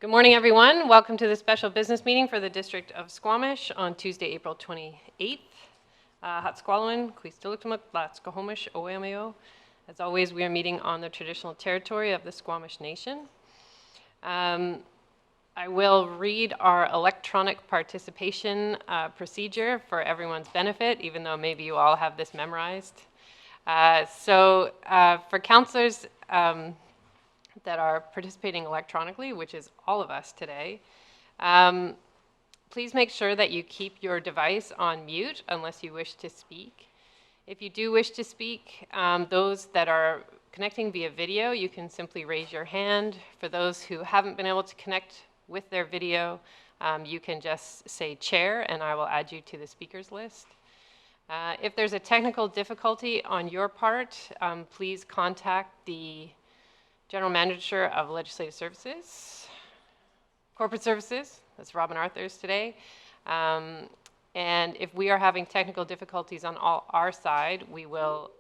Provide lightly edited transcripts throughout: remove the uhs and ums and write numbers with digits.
Good morning, everyone. Welcome to the special business meeting for the District of Squamish on Tuesday, April 28th. Hatsqualwin, Quistilikamuk, Squamish, Oameo. As always, we are meeting on the traditional territory of the Squamish Nation. I will read our electronic participation procedure for everyone's benefit, even though maybe you all have this memorized. For councillors that are participating electronically, which is all of us today, please make sure that you keep your device on mute unless you wish to speak. If you do wish to speak, those that are connecting via video, you can simply raise your hand. For those who haven't been able to connect with their video, you can just say chair and I will add you to the speakers list. If there's a technical difficulty on your part, please contact the General Manager of Legislative Services, Corporate Services, that's Robin Arthurs today. And if we are having technical difficulties on our side, we will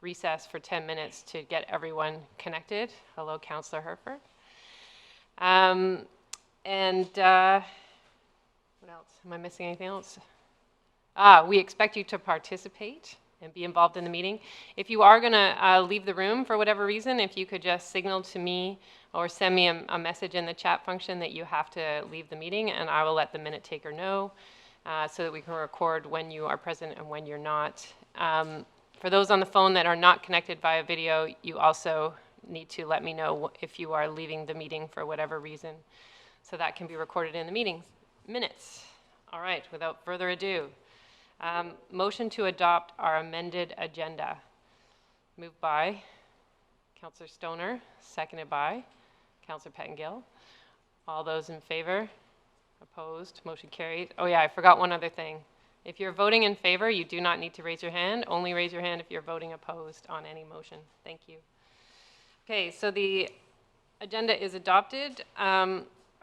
recess for 10 minutes to get everyone connected. Hello, Councillor Herford. What else? Am I missing anything else? We expect you to participate and be involved in the meeting. If you are going to leave the room for whatever reason, if you could just signal to me or send me a message in the chat function that you have to leave the meeting, and I will let the minute taker know so that we can record when you are present and when you're not. For those on the phone that are not connected via video, you also need to let me know if you are leaving the meeting for whatever reason, so that can be recorded in the meeting minutes. All right, without further ado. Motion to adopt our amended agenda. Moved by Councillor Stoner, seconded by Councillor Pettengill. All those in favor? Opposed? Motion carried. Oh yeah, I forgot one other thing. If you're voting in favor, you do not need to raise your hand. Only raise your hand if you're voting opposed on any motion. Thank you. Okay, so the agenda is adopted.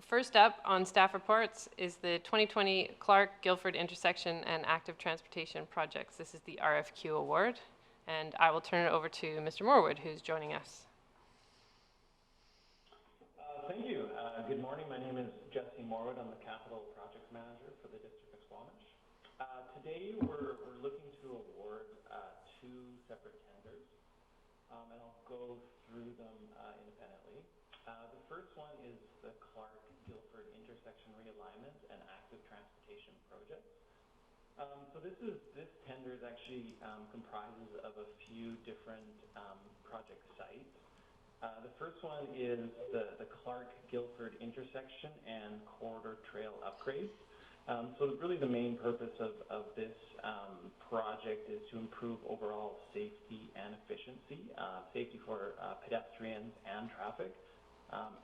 First up on staff reports is the 2020 Clarke Guilford intersection and active transportation projects. This is the RFQ award, and I will turn it over to Mr. Morwood, who's joining us. Thank you. Good morning. My name is Jesse Morwood. I'm the Capital Projects Manager for the District of Squamish. Today we're looking to award two separate tenders, and I'll go through them independently. The first one is the Clarke Guilford intersection realignment and active transportation project. So this tender is actually comprises of a few different project sites. The first one is the Clarke Guilford intersection and corridor trail upgrades. So really the main purpose of this project is to improve overall safety and efficiency, safety for pedestrians and traffic,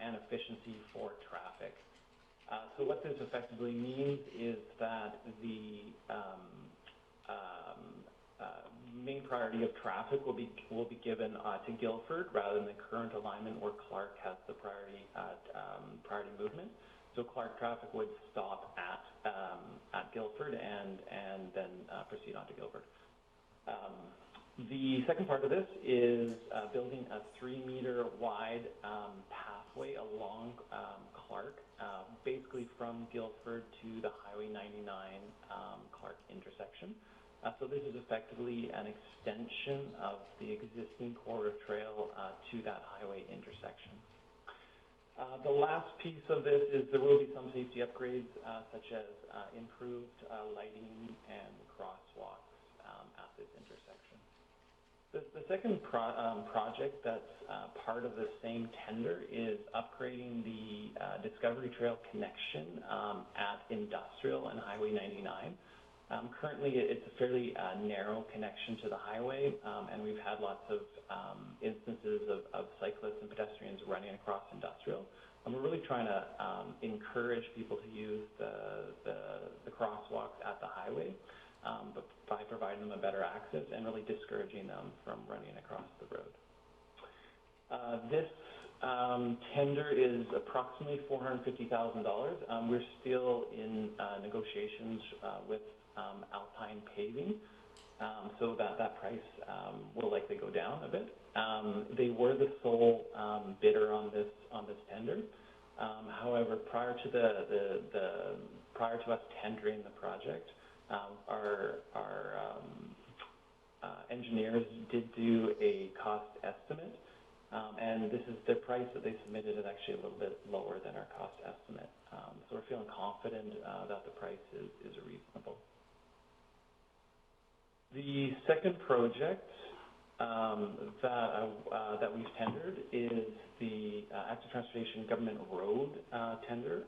and efficiency for traffic. So what this effectively means is that the main priority of traffic will be given to Guilford rather than the current alignment where Clarke has the priority movement. So Clarke traffic would stop at Guilford and then proceed on to Guilford. The second part of this is building a 3-meter wide pathway along Clarke, basically from Guilford to the Highway 99 Clarke intersection. So this is effectively an extension of the existing corridor trail to that highway intersection. The last piece of this is there will be some safety upgrades such as improved lighting and crosswalks at this intersection. The second project that's part of the same tender is upgrading the Discovery Trail connection at Industrial and Highway 99. Currently, it's a fairly narrow connection to the highway, and we've had lots of instances of cyclists and pedestrians running across Industrial. And we're really trying to encourage people to use the crosswalks at the highway, but by providing them a better access and really discouraging them from running across the road. This tender is approximately $450,000. We're still in negotiations with Alpine Paving, so that price will likely go down a bit. They were the sole bidder on this tender, However, prior to prior to us tendering the project, our engineers did do a cost estimate, and the price that they submitted is actually a little bit lower than our cost estimate. So we're feeling confident that the price is reasonable. The second project that we've tendered is the active transportation government road tender.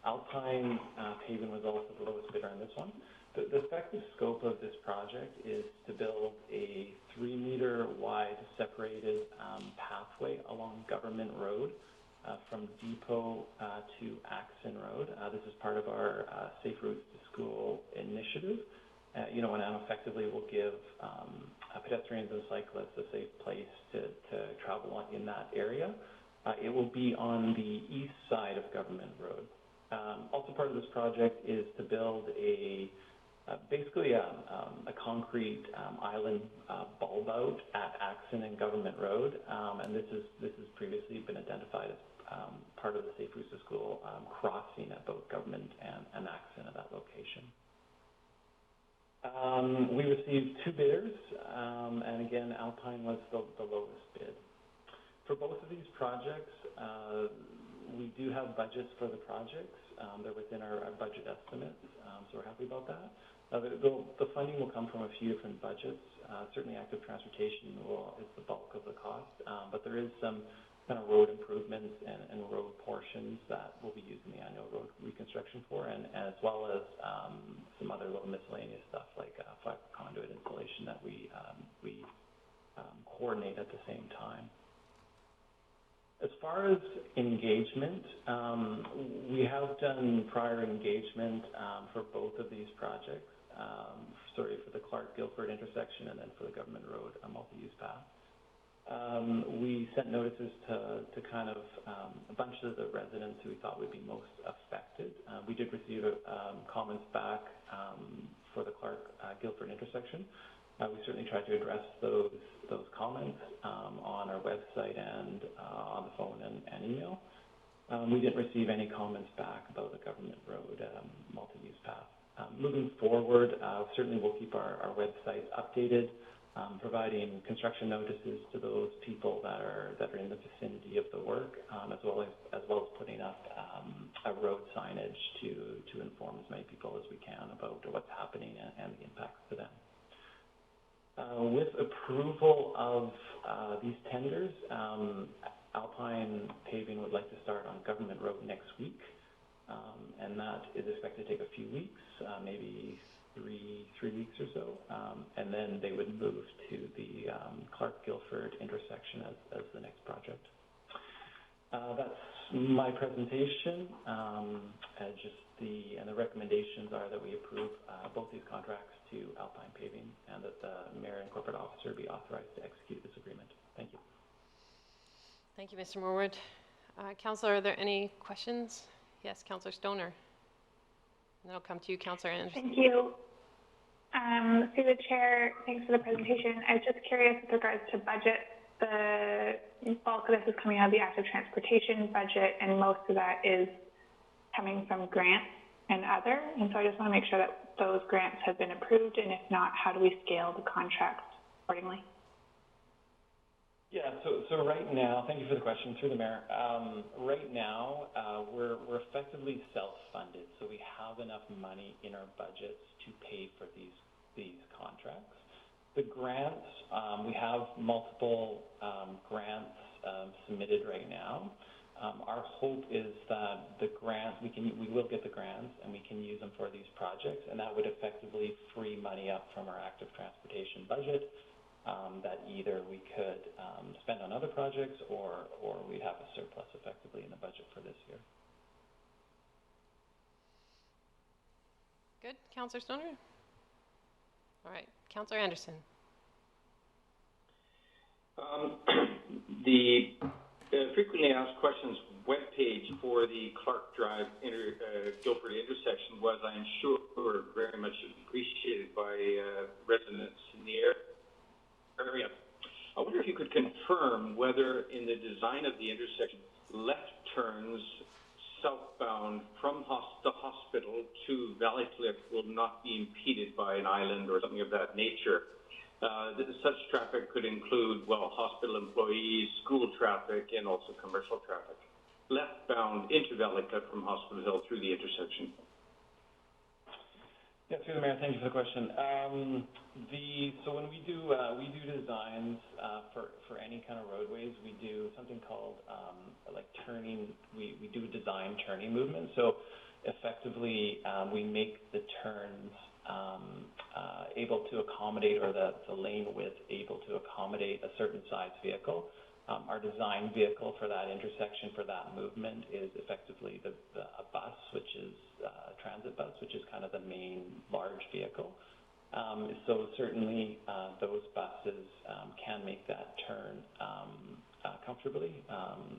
Alpine Paving was also the lowest bidder on this one. The effective scope of this project is to build a 3-meter wide separated pathway along Government Road from Depot to Axon Road. This is part of our Safe Routes to School initiative. And effectively will give pedestrians and cyclists a safe place to travel in that area. It will be on the east side of Government Road. Also part of this project is to build basically a concrete island bulb out at Axon and Government Road, and this has previously been identified as part of the Safe Routes to School crossing at both Government and Axon at that location. We received 2 bidders, and again, Alpine was the lowest bid. For both of these projects, we do have budgets for the projects. They're within our budget estimates, so we're happy about that. The funding will come from a few different budgets. Certainly active transportation is the bulk of the cost, but there is some kind of road improvements and road portions that we'll be using the annual road reconstruction for, and as well as some other little miscellaneous stuff like fiber conduit installation that we coordinate at the same time. As far as engagement, we have done prior engagement for both of these projects. For the Clarke-Guilford intersection and then for the Government Road multi-use path. We sent notices to kind of a bunch of the residents who we thought would be most affected. We did receive comments back for the Clarke-Guilford intersection. We certainly tried to address those comments on our website and on the phone and email. We didn't receive any comments back about the Government Road multi-use path. Moving forward, certainly we'll keep our website updated, providing construction notices to those people that are in the vicinity of the work, as well as putting up a road signage to inform as many people as we can about what's happening and the impacts to them. With approval of these tenders, Alpine Paving would like to start on Government Road next week, and that is expected to take a few weeks, maybe three weeks or so, and then they would move to the Clarke-Guilford intersection as the next project. That's my presentation, and the recommendations are that we approve both these contracts to Alpine Paving and that the Mayor and Corporate Officer be authorized to execute this agreement. Thank you. Thank you, Mr. Morwood. Councillor, are there any questions? Yes, Councillor Stoner. And then I'll come to you, Councillor Anderson. Thank you. Through the chair, thanks for the presentation. I was just curious with regards to budget. The bulk of this is coming out of the active transportation budget, and most of that is coming from grants and other. And so I just want to make sure that those grants have been approved, and if not, how do we scale the contracts accordingly? Yeah, so right now, thank you for the question, through the Mayor. Right now, we're effectively self-funded, so we have enough money in our budgets to pay for these contracts. The grants, we have multiple grants submitted right now. Our hope is that the grants, we will get the grants and we can use them for these projects, and that would effectively free money up from our active transportation budget that either we could spend on other projects or we'd have a surplus effectively in the budget for this year. Good. Councillor Stoner? All right. Councillor Anderson. The frequently asked questions webpage for the Clarke Drive Guilford intersection was, I'm sure, very much appreciated by residents in the area. I wonder if you could confirm whether in the design of the intersection, left turns southbound from the hospital to Valleycliff will not be impeded by an island or something of that nature. Such traffic could include, well, hospital employees, school traffic, and also commercial traffic. Left-bound into Valleycliff from Hospital Hill through the intersection. Yeah, through the mayor, thank you for the question. So when we do designs for any kind of roadways, we do something called like turning. We do design turning movement. So effectively, we make the turns able to accommodate, or the lane width able to accommodate a certain size vehicle. Our design vehicle for that intersection, for that movement, is effectively a bus, which is a transit bus, which is kind of the main large vehicle. So certainly those buses can make that turn comfortably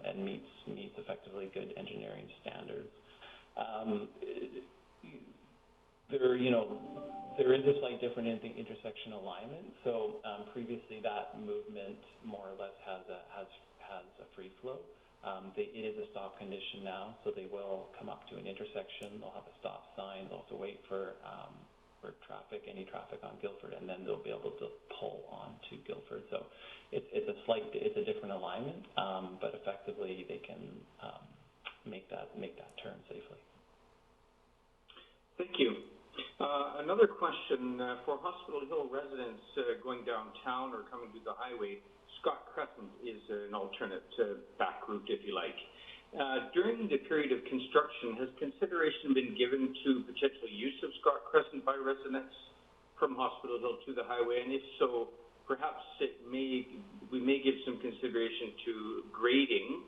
and meets effectively good engineering standards. There is a slight difference in the intersection alignment. So previously, that movement more or less has a free flow. It is a stop condition now, so they will come up to an intersection. They'll have a stop sign. They'll have to wait for traffic, any traffic on Guilford, and then they'll be able to pull on to Guilford. So it's a different alignment, but effectively they can make that turn safely. Thank you. Another question for Hospital Hill residents going downtown or coming to the highway. Scott Crescent is an alternate back route, if you like. During the period of construction, has consideration been given to potential use of Scott Crescent by residents from Hospital Hill to the highway? And if so, perhaps we may give some consideration to grading.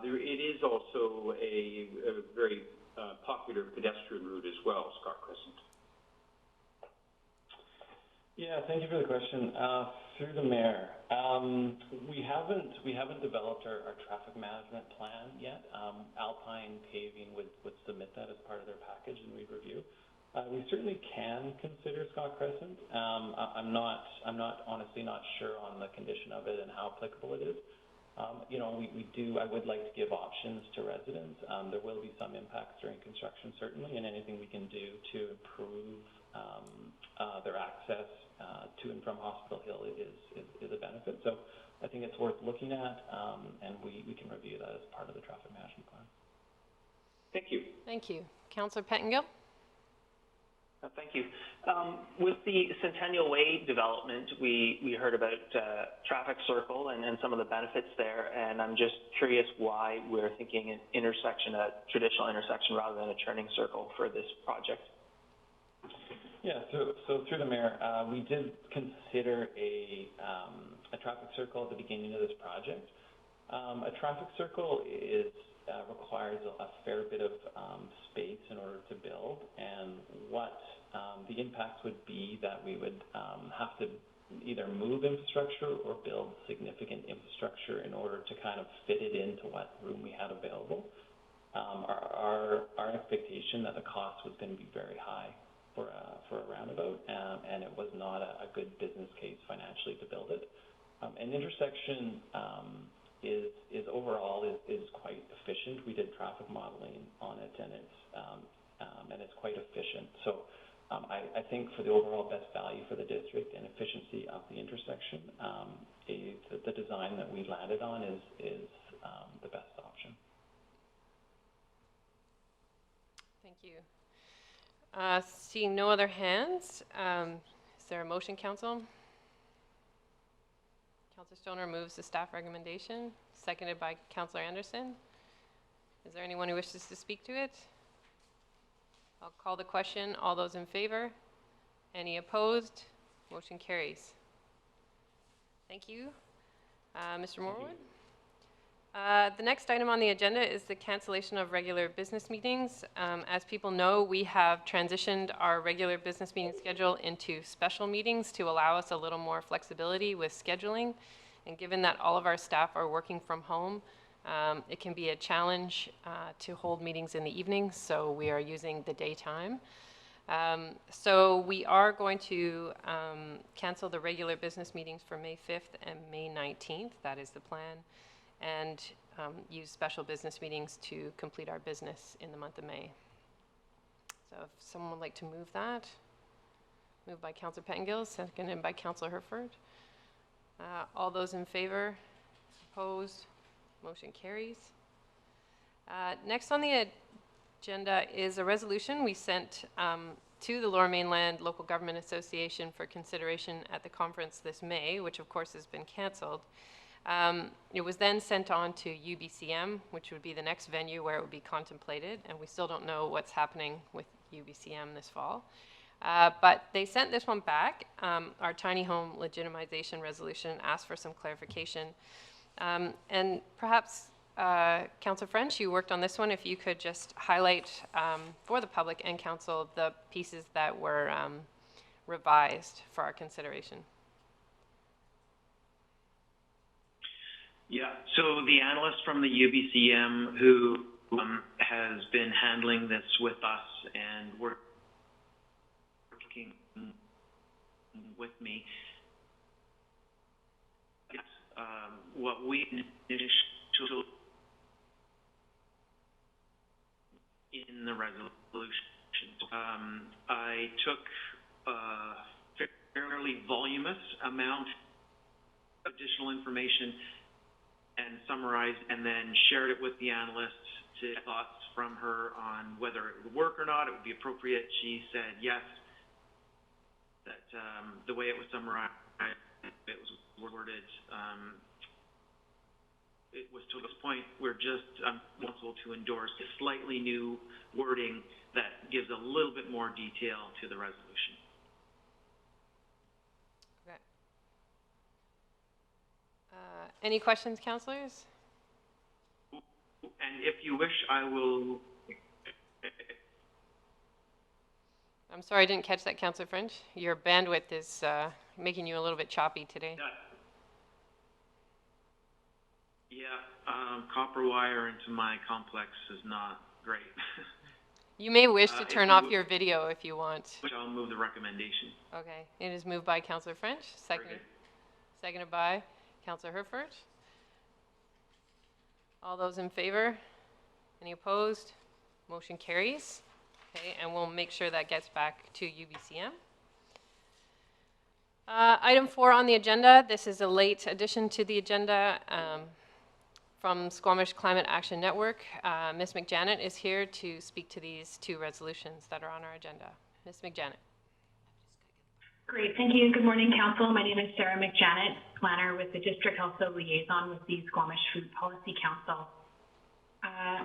It is also a very popular pedestrian route as well, Scott Crescent. Yeah, thank you for the question. Through the mayor, we haven't developed our traffic management plan yet. Alpine Paving would submit that as part of their package, and we'd review. We certainly can consider Scott Crescent. I'm honestly not sure on the condition of it and how applicable it is. I would like to give options to residents. There will be some impacts during construction, certainly, and anything we can do to improve their access to and from Hospital Hill is a benefit. So I think it's worth looking at, and we can review that as part of the traffic management plan. Thank you. Thank you. Councillor Pettengill? Thank you. With the Centennial Way development, we heard about traffic circle and some of the benefits there, and I'm just curious why we're thinking an intersection, a traditional intersection, rather than a turning circle for this project. Yeah, so through the mayor, we did consider a traffic circle at the beginning of this project. A traffic circle requires a fair bit of space in order to build, and what the impacts would be that we would have to either move infrastructure or build significant infrastructure in order to kind of fit it into what room we had available. Our expectation that the cost was going to be very high for a roundabout, and it was not a good business case financially to build it. An intersection is overall quite efficient. We did traffic modeling on it, and it's quite efficient. So I think for the overall best value for the district and efficiency of the intersection, the design that we landed on is the best option. Thank you. Seeing no other hands, is there a motion, Council? Councillor Stoner moves the staff recommendation, seconded by Councillor Anderson. Is there anyone who wishes to speak to it? I'll call the question. All those in favor? Any opposed? Motion carries. Thank you. Mr. Morwood? The next item on the agenda is the cancellation of regular business meetings. As people know, we have transitioned our regular business meeting schedule into special meetings to allow us a little more flexibility with scheduling. And given that all of our staff are working from home, it can be a challenge to hold meetings in the evening, so we are using the daytime. So we are going to cancel the regular business meetings for May 5th and May 19th. That is the plan. And use special business meetings to complete our business in the month of May. So if someone would like to move that, moved by Councillor Pettengill, seconded by Councillor Herford. All those in favor? Opposed? Motion carries. Next on the agenda is a resolution we sent to the Lower Mainland Local Government Association for consideration at the conference this May, which of course has been cancelled. It was then sent on to UBCM, which would be the next venue where it would be contemplated, and we still don't know what's happening with UBCM this fall. But they sent this one back. Our tiny home legitimization resolution asked for some clarification. And perhaps, Councillor French, you worked on this one. If you could just highlight for the public and council the pieces that were revised for our consideration. Yeah, so the analyst from the UBCM who has been handling this with us and working with me, what we initially in the resolution, I took a fairly voluminous amount of additional information and summarized and then shared it with the analyst to get thoughts from her on whether it would work or not, it would be appropriate. She said yes, that the way it was summarized, it was worded, it was to this point, we're just responsible to endorse a slightly new wording that gives a little bit more detail to the resolution. Okay. Any questions, councillors? And if you wish, I will. I'm sorry, I didn't catch that, Councillor French. Your bandwidth is making you a little bit choppy today. Yeah, copper wire into my complex is not great. You may wish to turn off your video if you want. Which I'll move the recommendation. Okay, it is moved by Councillor French, seconded by Councillor Herford. All those in favor? Any opposed? Motion carries. Okay, and we'll make sure that gets back to UBCM. Item 4 on the agenda. This is a late addition to the agenda from Squamish Climate Action Network. Ms. McJanet is here to speak to these two resolutions that are on our agenda. Ms. McJanet. Great, thank you. Good morning, Council. My name is Sarah McJanet, planner with the District, also liaison with the Squamish Food Policy Council.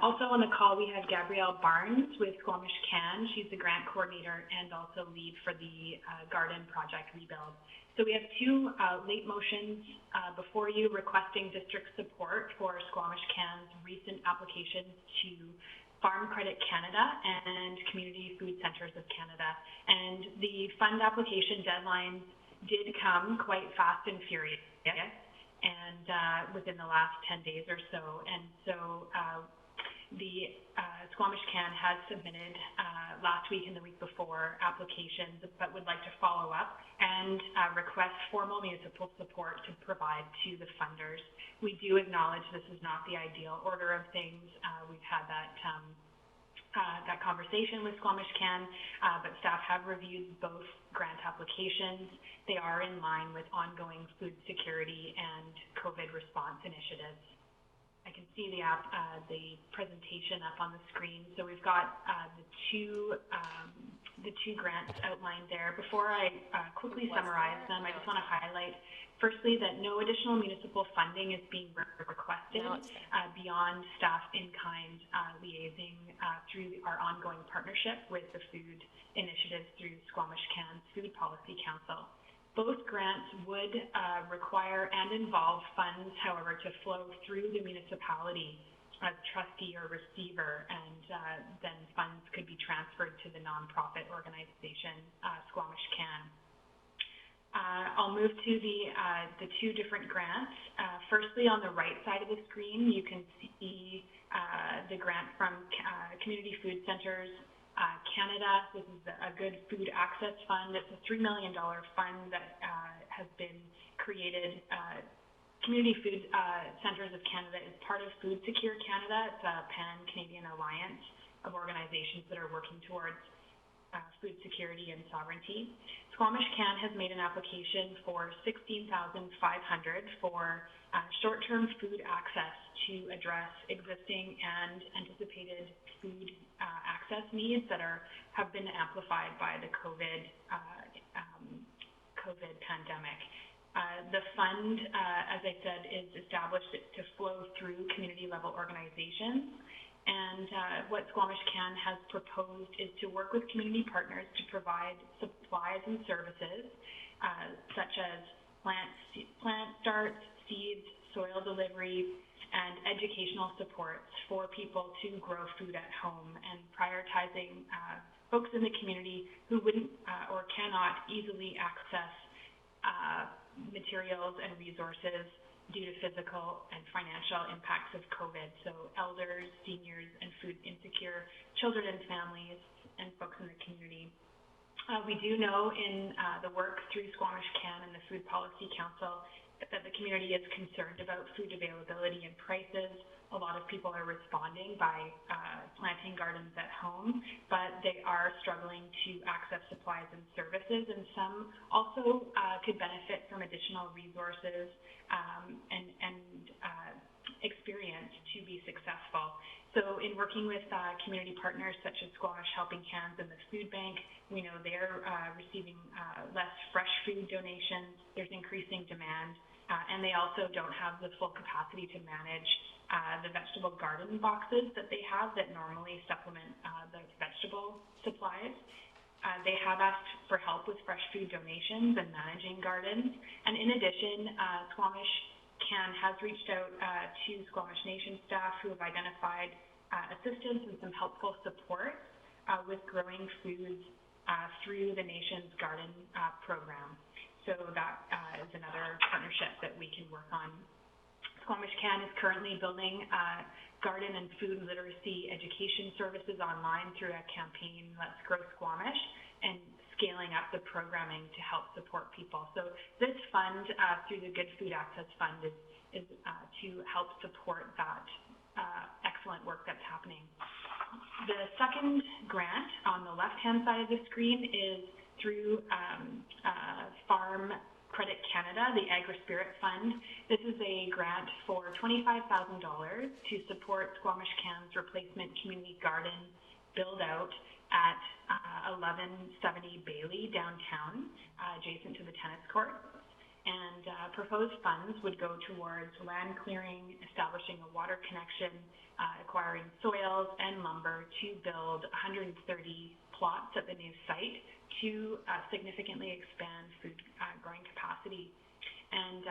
Also on the call, we have Gabrielle Barnes with Squamish Can. She's the grant coordinator and also lead for the garden project rebuild. So we have two late motions before you requesting district support for Squamish Can's recent applications to Farm Credit Canada and Community Food Centres of Canada. And the fund application deadlines did come quite fast and furious, and within the last 10 days or so. And so the Squamish Can has submitted last week and the week before applications, but would like to follow up and request formal municipal support to provide to the funders. We do acknowledge this is not the ideal order of things. We've had that conversation with Squamish Can, but staff have reviewed both grant applications. They are in line with ongoing food security and COVID response initiatives. I can see the presentation up on the screen. So we've got the two grants outlined there. Before I quickly summarize them, I just want to highlight, firstly, that no additional municipal funding is being requested beyond staff in-kind liaising through our ongoing partnership with the food initiatives through Squamish Can's Food Policy Council. Both grants would require and involve funds, however, to flow through the municipality as trustee or receiver, and then funds could be transferred to the nonprofit organization, Squamish Can. I'll move to the two different grants. Firstly, on the right side of the screen, you can see the grant from Community Food Centres Canada. This is a Good Food Access Fund. It's a $3 million fund that has been created Community Food Centres of Canada is part of Food Secure Canada. It's a pan-Canadian alliance of organizations that are working towards food security and sovereignty. Squamish Can has made an application for $16,500 for short-term food access to address existing and anticipated food access needs that have been amplified by the COVID pandemic. The fund, as I said, is established to flow through community-level organizations. And what Squamish Can has proposed is to work with community partners to provide supplies and services such as plant starts, seeds, soil delivery, and educational supports for people to grow food at home, and prioritizing folks in the community who wouldn't or cannot easily access materials and resources due to physical and financial impacts of COVID. So elders, seniors, and food insecure children and families and folks in the community. We do know in the work through Squamish Can and the Food Policy Council that the community is concerned about food availability and prices. A lot of people are responding by planting gardens at home, but they are struggling to access supplies and services, and some also could benefit from additional resources and experience to be successful. So in working with community partners such as Squamish Helping Hands and the Food Bank, we know they're receiving less fresh food donations. There's increasing demand, and they also don't have the full capacity to manage the vegetable garden boxes that they have that normally supplement the vegetable supplies. They have asked for help with fresh food donations and managing gardens. And in addition, Squamish Can has reached out to Squamish Nation staff who have identified assistance and some helpful support with growing foods through the Nation's Garden program. So that is another partnership that we can work on. Squamish Can is currently building garden and food literacy education services online through a campaign, Let's Grow Squamish, and scaling up the programming to help support people. So this fund, through the Good Food Access Fund, is to help support that excellent work that's happening. The second grant on the left-hand side of the screen is through Farm Credit Canada, the Agri-Spirit Fund. This is a grant for $25,000 to support Squamish Can's replacement community garden build-out at 1170 Bailey downtown, adjacent to the tennis court. And proposed funds would go towards land clearing, establishing a water connection, acquiring soils and lumber to build 130 plots at the new site to significantly expand food growing capacity. And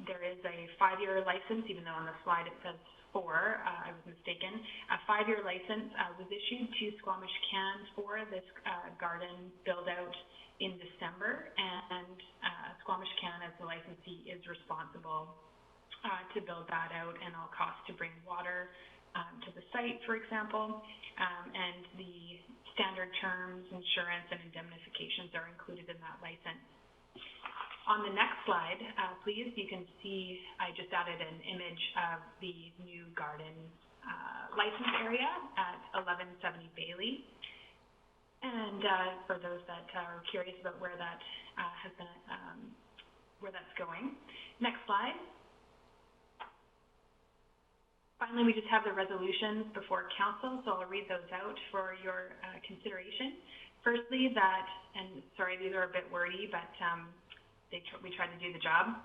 there is a 5-year license, even though on the slide it says 4, I was mistaken. A 5-year license was issued to Squamish Can for this garden build-out in December, and Squamish Can, as the licensee, is responsible to build that out and all costs to bring water to the site, for example, and the standard terms, insurance, and indemnifications are included in that license. On the next slide, please, you can see I just added an image of the new garden license area at 1170 Bailey. And for those that are curious about where that has been, where that's going. Next slide. Finally, we just have the resolutions before council, so I'll read those out for your consideration. Firstly, that, and sorry, these are a bit wordy, but we tried to do the job,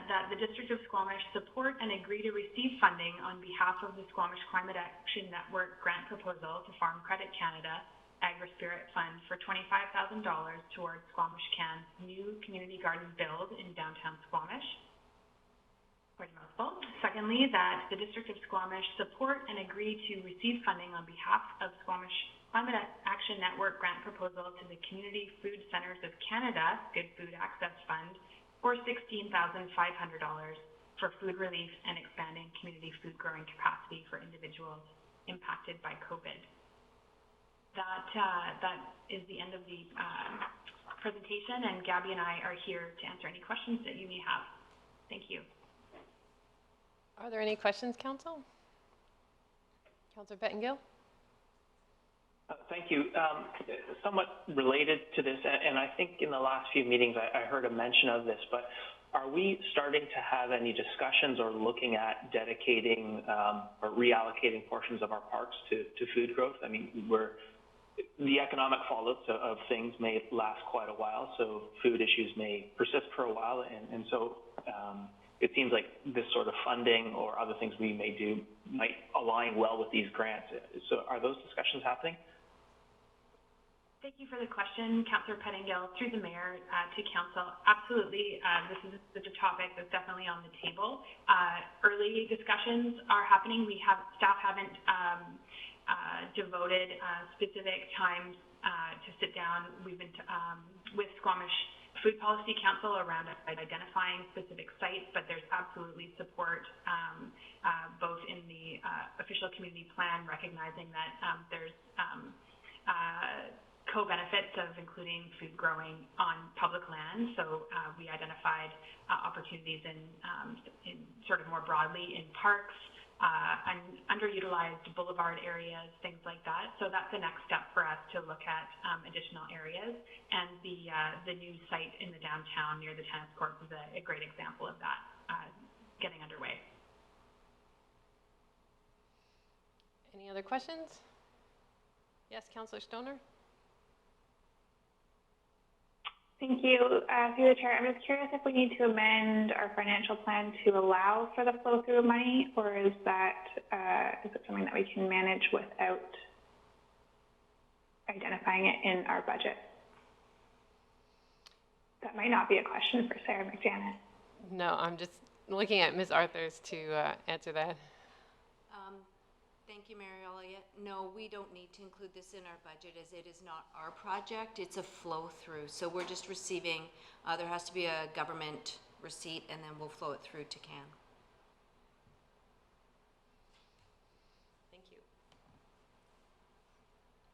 that the District of Squamish support and agree to receive funding on behalf of the Squamish Climate Action Network grant proposal to Farm Credit Canada Agri-Spirit Fund for $25,000 towards Squamish Can's new community garden build in downtown Squamish. Quite a mouthful. Secondly, that the District of Squamish support and agree to receive funding on behalf of Squamish Climate Action Network grant proposal to the Community Food Centres of Canada Good Food Access Fund for $16,500 for food relief and expanding community food growing capacity for individuals impacted by COVID. That is the end of the presentation, and Gabby and I are here to answer any questions that you may have. Thank you. Are there any questions, Council? Councillor Pettengill? Thank you. Somewhat related to this, and I think in the last few meetings I heard a mention of this, but are we starting to have any discussions or looking at dedicating or reallocating portions of our parks to food growth? I mean, the economic fallouts of things may last quite a while, so food issues may persist for a while, and so it seems like this sort of funding or other things we may do might align well with these grants. So are those discussions happening? Thank you for the question, Councillor Pettengill. Through the Mayor to Council, absolutely, this is a topic that's definitely on the table. Early discussions are happening. Staff haven't devoted specific times to sit down. We've been with Squamish Food Policy Council around identifying specific sites, but there's absolutely support both in the official community plan, recognizing that there's co-benefits of including food growing on public land. So we identified opportunities in sort of more broadly in parks, and underutilized boulevard areas, things like that. So that's the next step for us to look at additional areas. And the new site in the downtown near the tennis courts is a great example of that getting underway. Any other questions? Yes, Councillor Stoner? Thank you. Through the chair, I'm just curious if we need to amend our financial plan to allow for the flow through of money, or is it something that we can manage without identifying it in our budget? That might not be a question for Sarah McJanet. No, I'm just looking at Ms. Arthurs to answer that. Thank you, Mary Elliott. No, we don't need to include this in our budget as it is not our project. It's a flow through. So we're just receiving, there has to be a government receipt and then we'll flow it through to CAN. Thank you.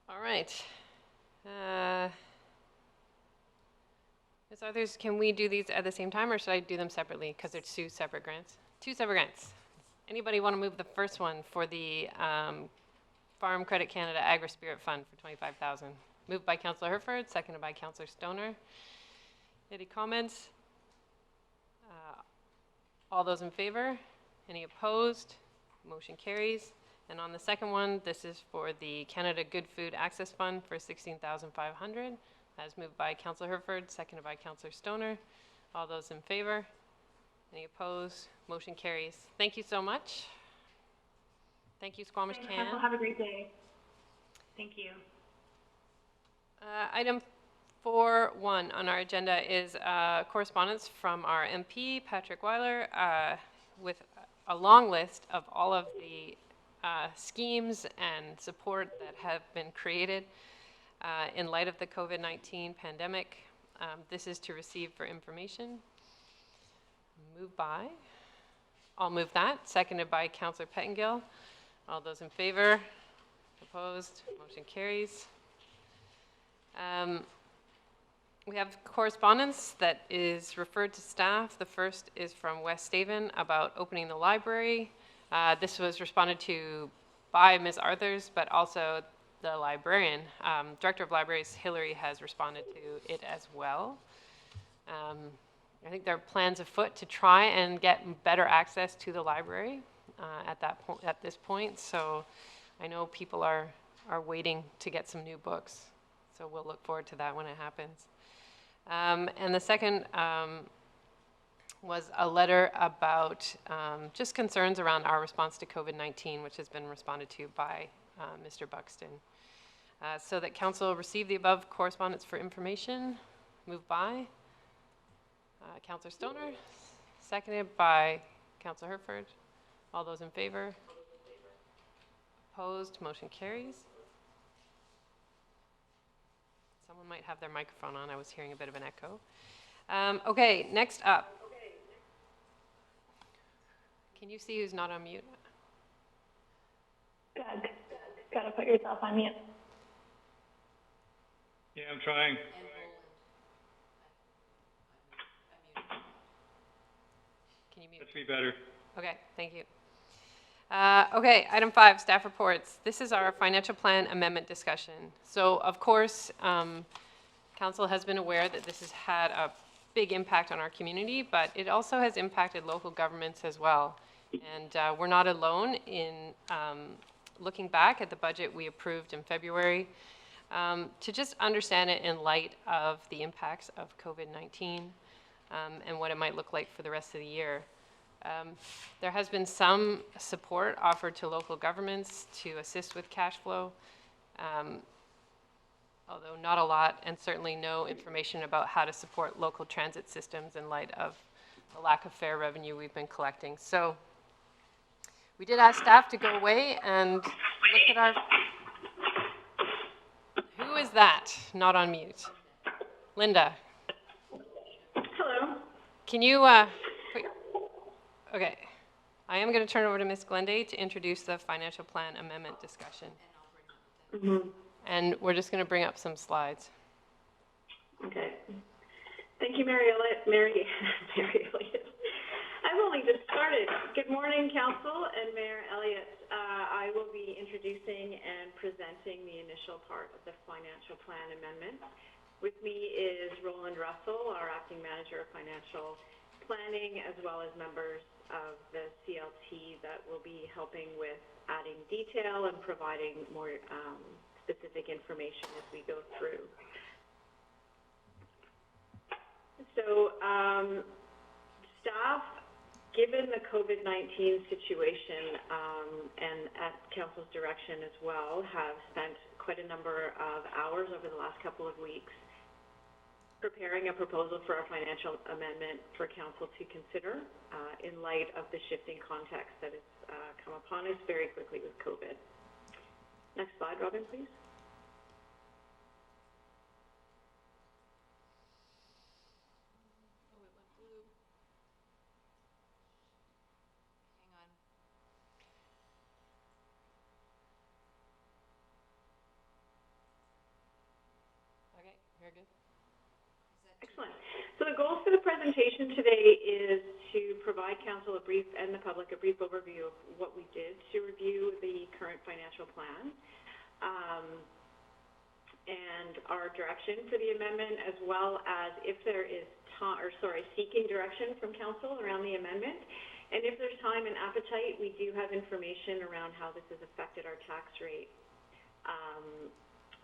All right. Ms. Arthurs, can we do these at the same time or should I do them separately because they're two separate grants? Two separate grants. Anybody want to move the first one for the Farm Credit Canada Agri-Spirit Fund for $25,000? Moved by Councillor Herford, seconded by Councillor Stoner. Any comments? All those in favor? Any opposed? Motion carries. And on the second one, this is for the Canada Good Food Access Fund for $16,500. As moved by Councillor Herford, seconded by Councillor Stoner. All those in favor? Any opposed? Motion carries. Thank you so much. Thank you, Squamish Thanks, CAN. Council. Have a great day. Thank you. Item 4.1 on our agenda is correspondence from our MP, Patrick Weiler, with a long list of all of the schemes and support that have been created in light of the COVID-19 pandemic. This is to receive for information. Moved by, I'll move that, seconded by Councillor Pettengill. All those in favor? Opposed? Motion carries. We have correspondence that is referred to staff. The first is from West Staven about opening the library. This was responded to by Ms. Arthurs, but also the librarian. Director of Libraries, Hillary, has responded to it as well. I think there are plans afoot to try and get better access to the library at this point. So I know people are waiting to get some new books. So we'll look forward to that when it happens. And the second was a letter about just concerns around our response to COVID-19, which has been responded to by Mr. Buxton. So that council receive the above correspondence for information. Moved by Councillor Stoner, seconded by Councillor Herford. All those in favor? Opposed? Motion carries. Someone might have their microphone on. I was hearing a bit of an echo. Okay, next up. Can you see who's not on mute? Doug, gotta put yourself on mute. Yeah, I'm trying. Can you mute? That's me better. Okay, thank you. Okay, item 5, staff reports. This is our financial plan amendment discussion. So, of course, council has been aware that this has had a big impact on our community, but it also has impacted local governments as well. And we're not alone in looking back at the budget we approved in February to just understand it in light of the impacts of COVID-19 and what it might look like for the rest of the year. There has been some support offered to local governments to assist with cash flow, although not a lot, and certainly no information about how to support local transit systems in light of the lack of fare revenue we've been collecting. So we did ask staff to go away and look at our... Who is that? Not on mute. Linda. Hello. Can you... wait. Okay. I am going to turn over to Ms. Glenday to introduce the financial plan amendment discussion. Mm-hmm. And we're just going to bring up some slides. Okay. Thank you, Mary Elliott. Mary Elliott. I've only just started. Good morning, Council and Mayor Elliott. I will be introducing and presenting the initial part of the financial plan amendment. With me is Roland Russell, our acting manager of financial planning, as well as members of the CLT that will be helping with adding detail and providing more specific information as we go through. So staff, given the COVID-19 situation and at Council's direction as well, have spent quite a number of hours over the last couple of weeks preparing a proposal for our financial amendment for Council to consider in light of the shifting context that has come upon us very quickly with COVID. Next slide, Robin, please. Hang on. Okay, very good. Excellent. So the goals for the presentation today is to provide Council a brief, and the public a brief overview of what we did to review the current financial plan and our direction for the amendment, as well as if there is seeking direction from Council around the amendment. And if there's time and appetite, we do have information around how this has affected our tax rate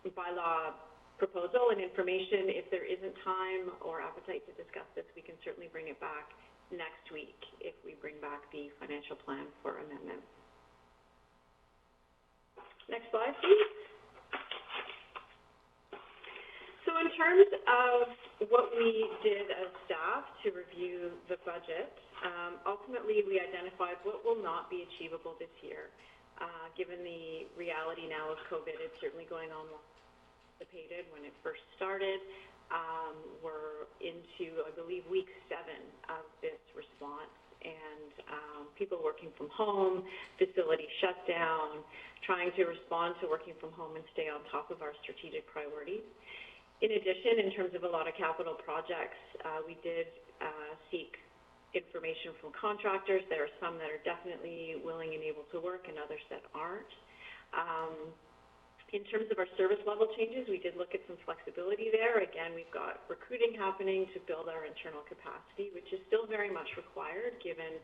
bylaw proposal and information. If there isn't time or appetite to discuss this, we can certainly bring it back next week if we bring back the financial plan for amendment. Next slide, please. So in terms of what we did as staff to review the budget, ultimately we identified what will not be achievable this year. Given the reality now of COVID, it's certainly going on anticipated when it first started. We're into, I believe, week 7 of this response, and people working from home, facility shut down, trying to respond to working from home and stay on top of our strategic priorities. In addition, in terms of a lot of capital projects, we did seek information from contractors. There are some that are definitely willing and able to work, and others that aren't. In terms of our service level changes, we did look at some flexibility there. Again, we've got recruiting happening to build our internal capacity, which is still very much required given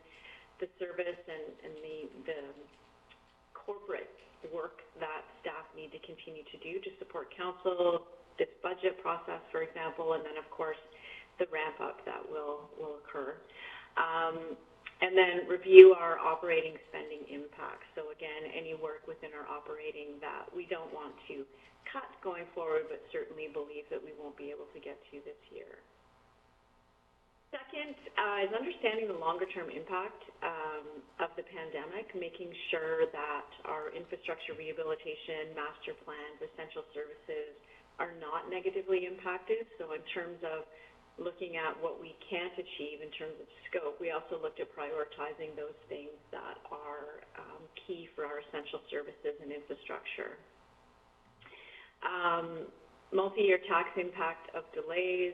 the service and the corporate work that staff need to continue to do to support Council, this budget process, for example, and then, of course, the ramp up that will occur. And then review our operating spending impacts. So again, any work within our operating that we don't want to cut going forward, but certainly believe that we won't be able to get to this year. Second is understanding the longer-term impact of the pandemic, making sure that our infrastructure rehabilitation, master plans, essential services are not negatively impacted. So in terms of looking at what we can't achieve in terms of scope, we also looked at prioritizing those things that are key for our essential services and infrastructure. Multi-year tax impact of delays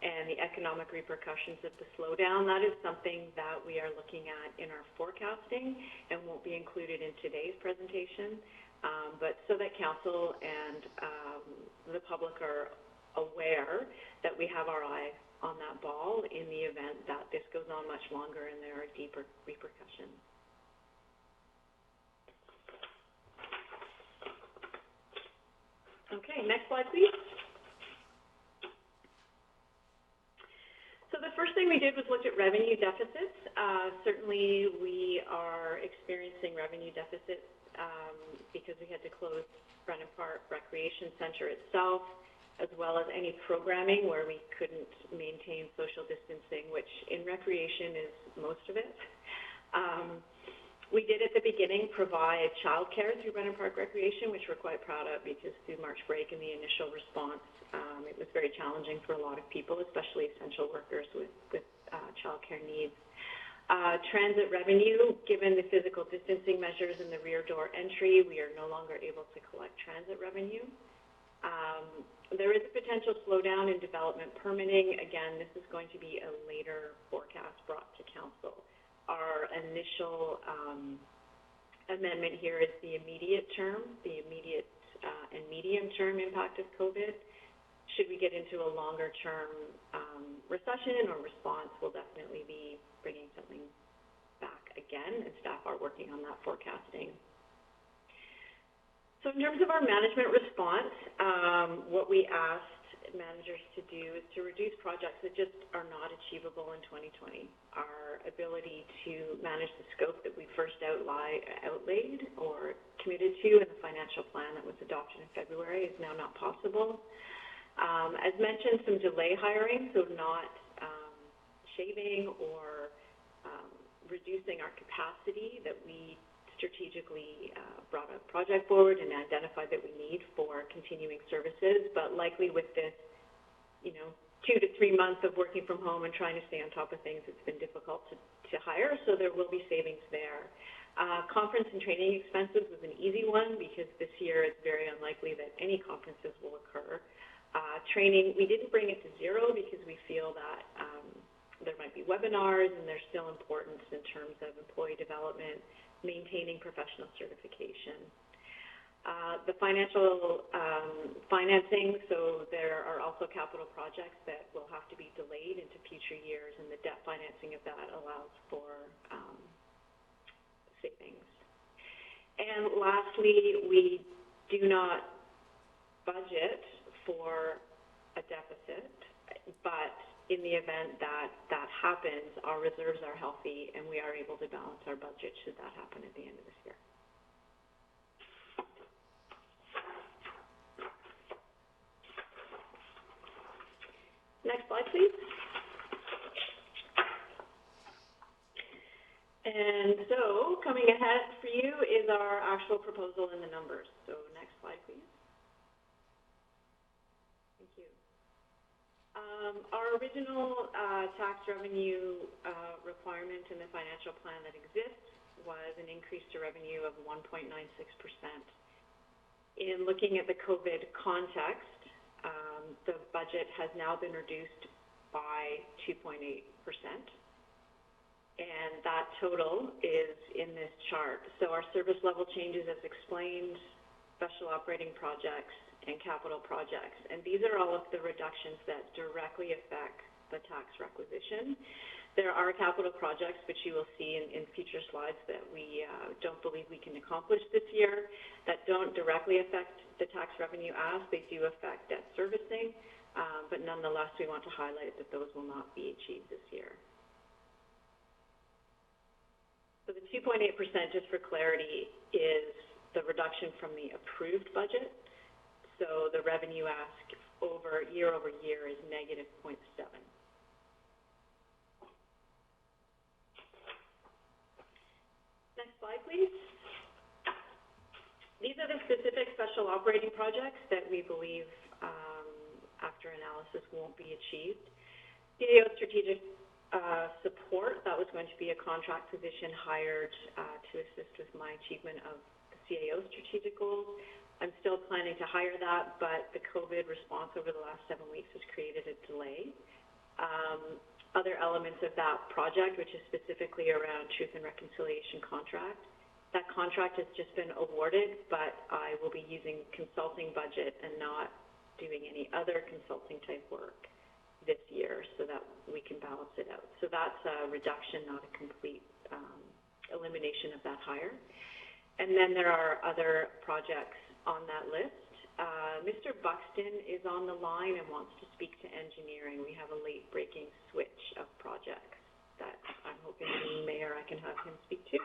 and the economic repercussions of the slowdown. That is something that we are looking at in our forecasting and won't be included in today's presentation. But so that council and the public are aware that we have our eye on that ball in the event that this goes on much longer and there are deeper repercussions. Okay, next slide, please. So the first thing we did was look at revenue deficits. Certainly, we are experiencing revenue deficits because we had to close Brennan Park Recreation Center itself, as well as any programming where we couldn't maintain social distancing, which in recreation is most of it. We did at the beginning provide childcare through Brennan Park Recreation, which we're quite proud of because through March break and the initial response, it was very challenging for a lot of people, especially essential workers with childcare needs. Transit revenue, given the physical distancing measures in the rear door entry, we are no longer able to collect transit revenue. There is a potential slowdown in development permitting. Again, this is going to be a later forecast brought to council. Our initial amendment here is the immediate term, the immediate and medium term impact of COVID. Should we get into a longer term recession or response, we'll definitely be bringing something back again, and staff are working on that forecasting. So in terms of our management response, what we asked managers to do is to reduce projects that just are not achievable in 2020. Our ability to manage the scope that we first outlaid or committed to in the financial plan that was adopted in February is now not possible. As mentioned, some delay hiring, so not shaving or reducing our capacity that we strategically brought a project forward and identified that we need for continuing services, but likely with this, 2 to 3 months of working from home and trying to stay on top of things, it's been difficult to hire, so there will be savings there. Conference and training expenses was an easy one because this year it's very unlikely that any conferences will occur. Training, we didn't bring it to zero because we feel that there might be webinars and they're still important in terms of employee development, maintaining professional certification. The financial financing, so there are also capital projects that will have to be delayed into future years, and the debt financing of that allows for savings. And lastly, we do not budget for a deficit, but in the event that that happens, our reserves are healthy and we are able to balance our budget should that happen at the end of this year. Next slide, please. And so coming ahead for you is our actual proposal in the numbers. So next slide, please. Thank you. Our original tax revenue requirement in the financial plan that exists was an increase to revenue of 1.96%. In looking at the COVID context, the budget has now been reduced by 2.8%. And that total is in this chart. So our service level changes as explained, special operating projects, and capital projects. And these are all of the reductions that directly affect the tax requisition. There are capital projects, which you will see in future slides, that we don't believe we can accomplish this year, that don't directly affect the tax revenue ask. They do affect debt servicing, but nonetheless, we want to highlight that those will not be achieved this year. So the 2.8%, just for clarity, is the reduction from the approved budget. So the revenue ask year over year is negative 0.7. Next slide, please. These are the specific special operating projects that we believe, after analysis, won't be achieved. CAO strategic support, that was going to be a contract position hired to assist with my achievement of the CAO strategic goals. I'm still planning to hire that, but the COVID response over the last 7 weeks has created a delay. other elements of that project, which is specifically around Truth and Reconciliation contract. That contract has just been awarded, but I will be using consulting budget and not doing any other consulting type work this year so that we can balance it out. So that's a reduction, not a complete elimination of that hire. And then there are other projects on that list. Mr. Buxton is on the line and wants to speak to engineering. We have a late breaking switch of projects that I'm hoping the mayor I can have him speak to.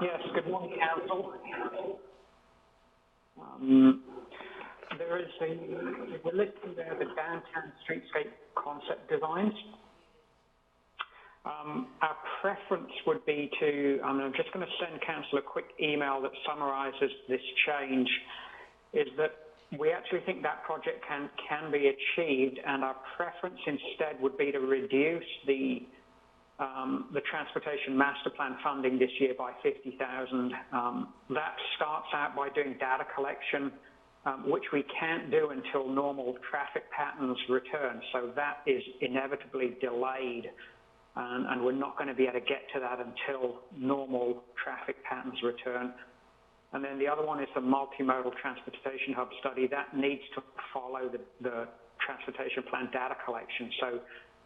Yes, good morning, Council. There is we're listing there the downtown streetscape concept designs. Our preference would be to, I'm just going to send Council a quick email that summarises this change, is that we actually think that project can be achieved, and our preference instead would be to reduce the transportation master plan funding this year by 50,000. That starts out by doing data collection, which we can't do until normal traffic patterns return. So that is inevitably delayed, and we're not going to be able to get to that until normal traffic patterns return. And then the other one is the multimodal transportation hub study. That needs to follow the transportation plan data collection. So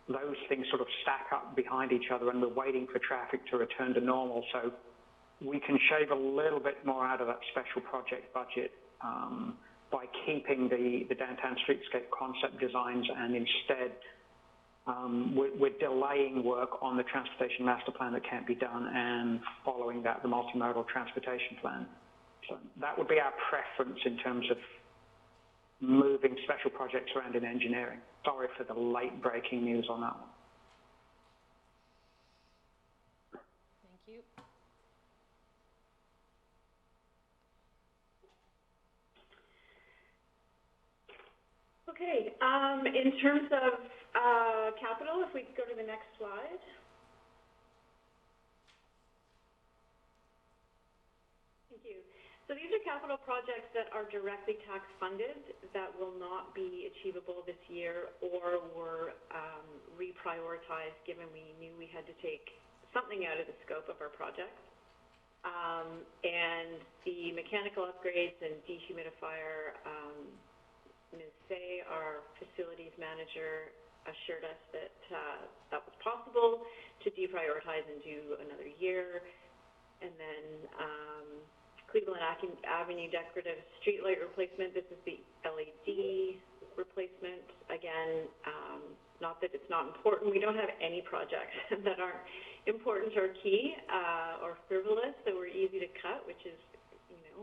those things sort of stack up behind each other, and we're waiting for traffic to return to normal. So we can shave a little bit more out of that special project budget by keeping the downtown streetscape concept designs, and instead we're delaying work on the transportation master plan that can't be done and following that the multimodal transportation plan. So that would be our preference in terms of moving special projects around in engineering. Sorry for the late breaking news on that one. Thank you. Okay, in terms of capital, if we could go to the next slide. Thank you. So these are capital projects that are directly tax funded that will not be achievable this year or were reprioritized given we knew we had to take something out of the scope of our project. And the mechanical upgrades and dehumidifier, Ms. Say, our facilities manager, assured us that that was possible to deprioritize and do another year. And then Cleveland Avenue decorative streetlight replacement. This is the LED replacement. Again, not that it's not important. We don't have any projects that aren't important or key or frivolous that were easy to cut, which is,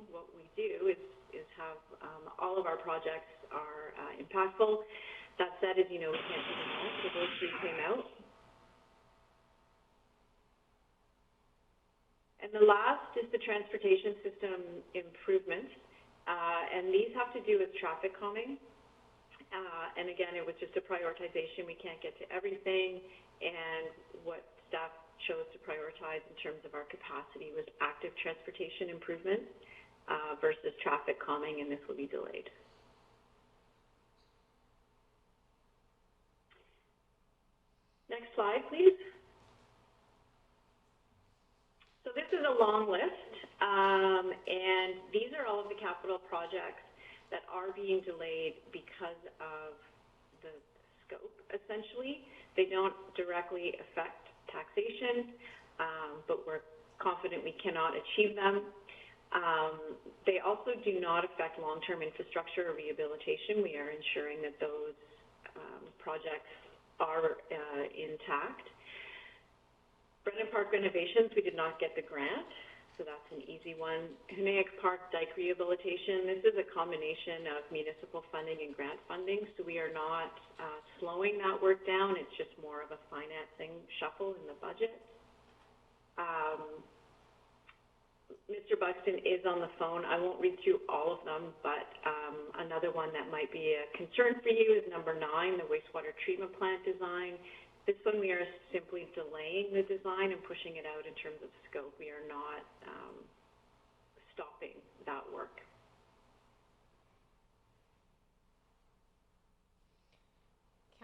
what we do is have all of our projects are impactful. That said, as you know, we can't do them all, so those three came out. And the last is the transportation system improvement, and these have to do with traffic calming. And again, it was just a prioritization. We can't get to everything, and what staff chose to prioritize in terms of our capacity was active transportation improvement versus traffic calming, and this will be delayed. Next slide, please. So this is a long list, and these are all of the capital projects that are being delayed because of the scope, essentially. They don't directly affect taxation, but we're confident we cannot achieve them. They also do not affect long-term infrastructure or rehabilitation. We are ensuring that those projects are intact. Brennan Park renovations, we did not get the grant, so that's an easy one. Henaic Park dike rehabilitation, this is a combination of municipal funding and grant funding, so we are not slowing that work down. It's just more of a financing shuffle in the budget. Mr. Buxton is on the phone. I won't read through all of them, but another one that might be a concern for you is number 9, the wastewater treatment plant design. This one we are simply delaying the design and pushing it out in terms of scope. We are not stopping that work.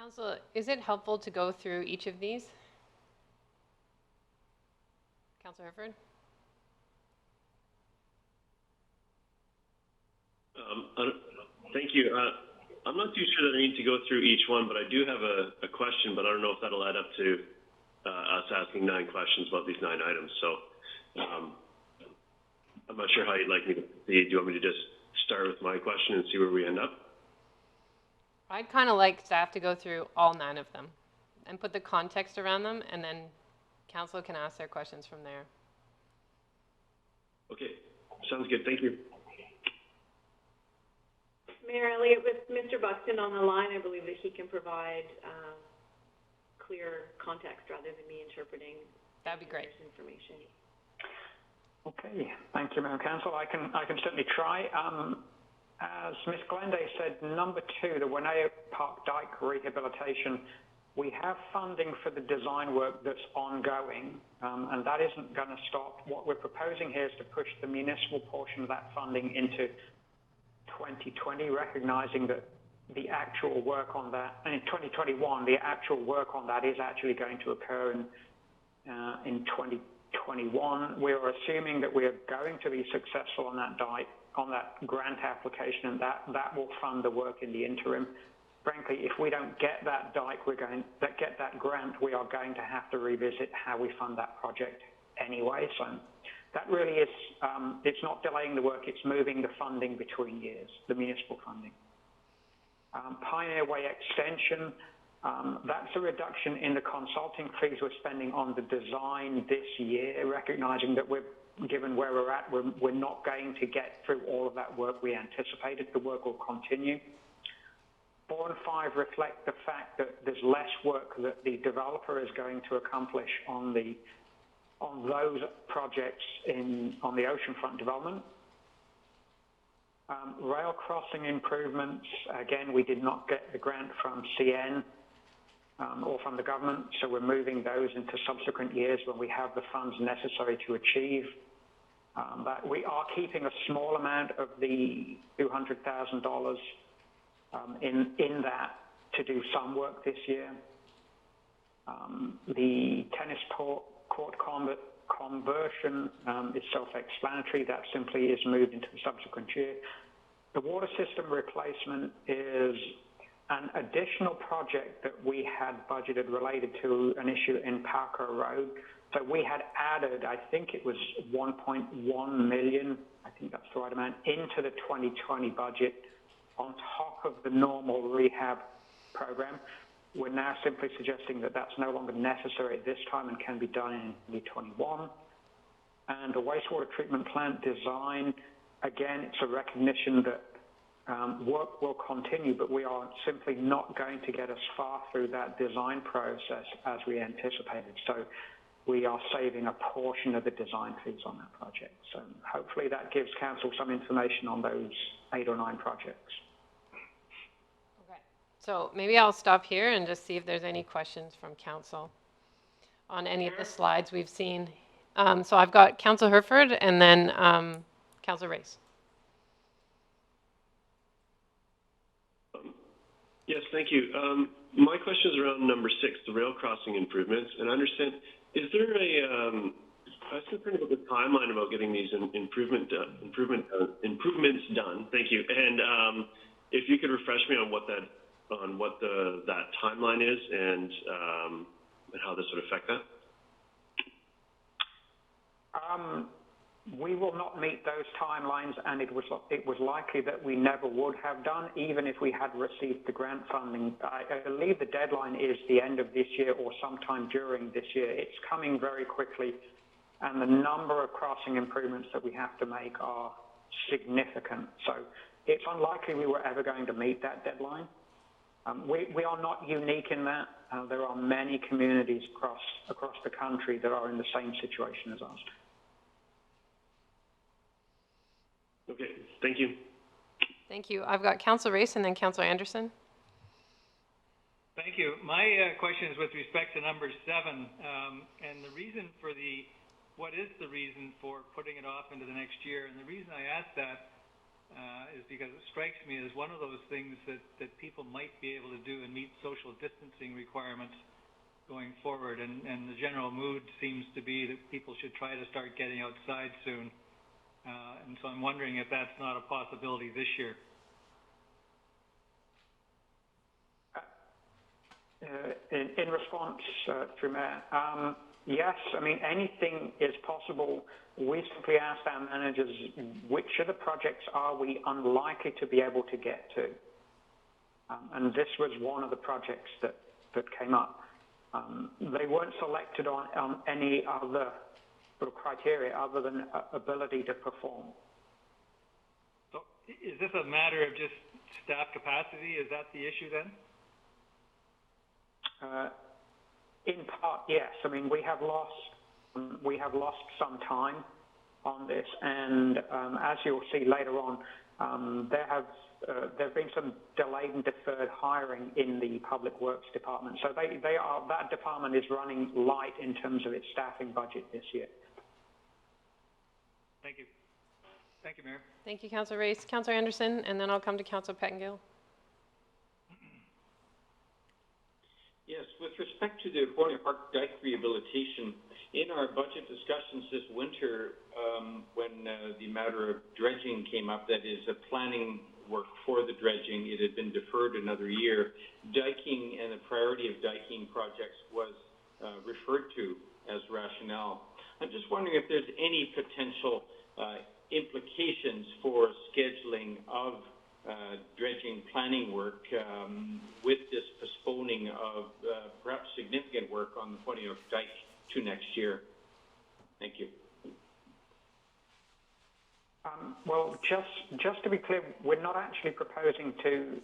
Council, is it helpful to go through each of these? Councillor Herford? Thank you. I'm not too sure that I need to go through each one, but I do have a question, but I don't know if that'll add up to us asking 9 questions about these 9 items. So I'm not sure how you'd like me to proceed. Do you want me to just start with my question and see where we end up? I'd kind of like staff to go through all 9 of them and put the context around them, and then council can ask their questions from there. Okay, sounds good. Thank you. Mayor Elliott, with Mr. Buxton on the line, I believe that he can provide clear context rather than me interpreting. That'd be great. Information. Okay, thank you, Madam Council. I can certainly try. As Ms. Glenday said, number 2, the Wenea Park Dyke rehabilitation, we have funding for the design work that's ongoing, and that isn't going to stop. What we're proposing here is to push the municipal portion of that funding into 2020, recognizing that the actual work on that, and in 2021, the actual work on that is actually going to occur in 2021. We're assuming that we are going to be successful on that grant application, and that will fund the work in the interim. Frankly, if we don't get that dike, get that grant, we are going to have to revisit how we fund that project anyway. So that really is, it's not delaying the work, it's moving the funding between years, the municipal funding. Pioneer Way Extension, that's a reduction in the consulting fees we're spending on the design this year, recognizing that given where we're at, we're not going to get through all of that work we anticipated. The work will continue. 4 and 5 reflect the fact that there's less work that the developer is going to accomplish on those projects on the oceanfront development. Rail crossing improvements, again, we did not get the grant from CN or from the government, so we're moving those into subsequent years when we have the funds necessary to achieve. But we are keeping a small amount of the $200,000 in that to do some work this year. The tennis court conversion is self-explanatory. That simply is moved into the subsequent year. The water system replacement is an additional project that we had budgeted related to an issue in Parker Road. So we had added, I think it was 1.1 million, I think that's the right amount, into the 2020 budget on top of the normal rehab program. We're now simply suggesting that that's no longer necessary at this time and can be done in 2021. And the wastewater treatment plant design, again, it's a recognition that work will continue, but we are simply not going to get as far through that design process as we anticipated. So we are saving a portion of the design fees on that project. So hopefully that gives council some information on those 8 or 9 projects. Okay, so maybe I'll stop here and just see if there's any questions from council on any of the slides we've seen. So I've got Councillor Herford and then Councillor Race. Yes, thank you. My question is around number 6, the rail crossing improvements. And I understand, is there I was concerned about the timeline about getting these improvements done. Thank you. And if you could refresh me on what that timeline is and how this would affect that. We will not meet those timelines, and it was likely that we never would have done, even if we had received the grant funding. I believe the deadline is the end of this year or sometime during this year. It's coming very quickly, and the number of crossing improvements that we have to make are significant. So it's unlikely we were ever going to meet that deadline. We are not unique in that. There are many communities across the country that are in the same situation as us. Okay, thank you. Thank you. I've got Councillor Race and then Councillor Anderson. Thank you. My question is with respect to number 7, and the reason for what is the reason for putting it off into the next year? And the reason I ask that, is because it strikes me as one of those things that people might be able to do and meet social distancing requirements going forward. And the general mood seems to be that people should try to start getting outside soon. And so I'm wondering if that's not a possibility this year. In response, through Mayor, yes, I mean, anything is possible. We simply asked our managers, which of the projects are we unlikely to be able to get to? And this was one of the projects that came up. They weren't selected on any other sort of criteria other than ability to perform. So is this a matter of just staff capacity? Is that the issue then? In part, yes. I mean, we have lost some time on this, and as you'll see later on, there have been some delayed and deferred hiring in the Public Works Department. So that department is running light in terms of its staffing budget this year. Thank you. Thank you, Mayor. Thank you, Councillor Race. Councillor Anderson, and then I'll come to Councillor Pettengill. Yes, with respect to the Horning Park Dike rehabilitation, in our budget discussions this winter, when the matter of dredging came up, that is the planning work for the dredging, it had been deferred another year. Diking and the priority of diking projects was referred to as rationale. I'm just wondering if there's any potential implications for scheduling of dredging planning work with this postponing of perhaps significant work on the Horning Dike to next year. Thank you. Well, just to be clear, we're not actually proposing to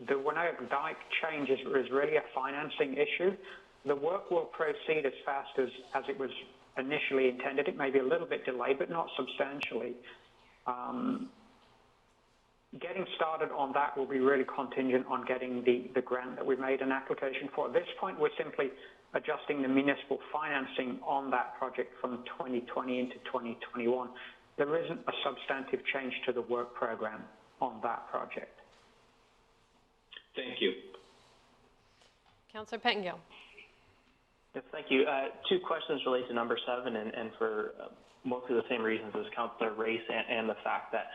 the Horning Dike change is really a financing issue. The work will proceed as fast as it was initially intended. It may be a little bit delayed, but not substantially. Getting started on that will be really contingent on getting the grant that we made an application for. At this point, we're simply adjusting the municipal financing on that project from 2020 into 2021. There isn't a substantive change to the work program on that project. Thank you. Councillor Pettengill. Yes, thank you. Two questions related to number 7, and for mostly the same reasons as Councillor Race, and the fact that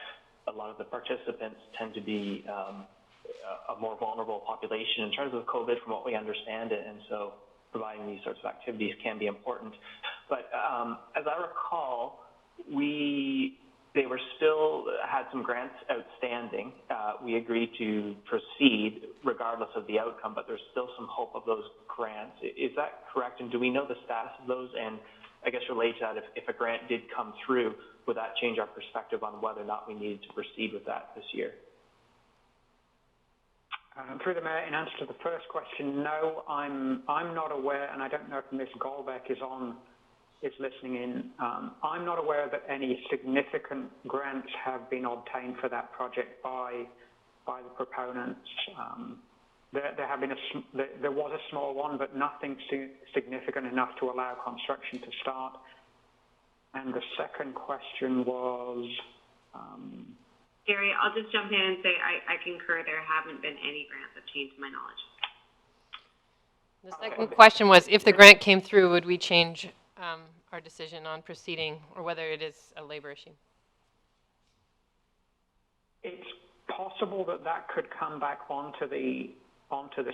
a lot of the participants tend to be a more vulnerable population in terms of COVID, from what we understand it, and so providing these sorts of activities can be important. But as I recall, they were still had some grants outstanding. We agreed to proceed regardless of the outcome, but there's still some hope of those grants. Is that correct? And do we know the status of those? And I guess related to that, if a grant did come through, would that change our perspective on whether or not we needed to proceed with that this year? Through the Mayor, in answer to the first question, no, I'm not aware, and I don't know if Ms. Goldbeck is listening in. I'm not aware that any significant grants have been obtained for that project by the proponents. There was a small one, but nothing significant enough to allow construction to start. And the second question was... Gary, I'll just jump in and say I concur. There haven't been any grants obtained to my knowledge. The second question was, if the grant came through, would we change our decision on proceeding, or whether it is a labor issue? It's possible that could come back onto the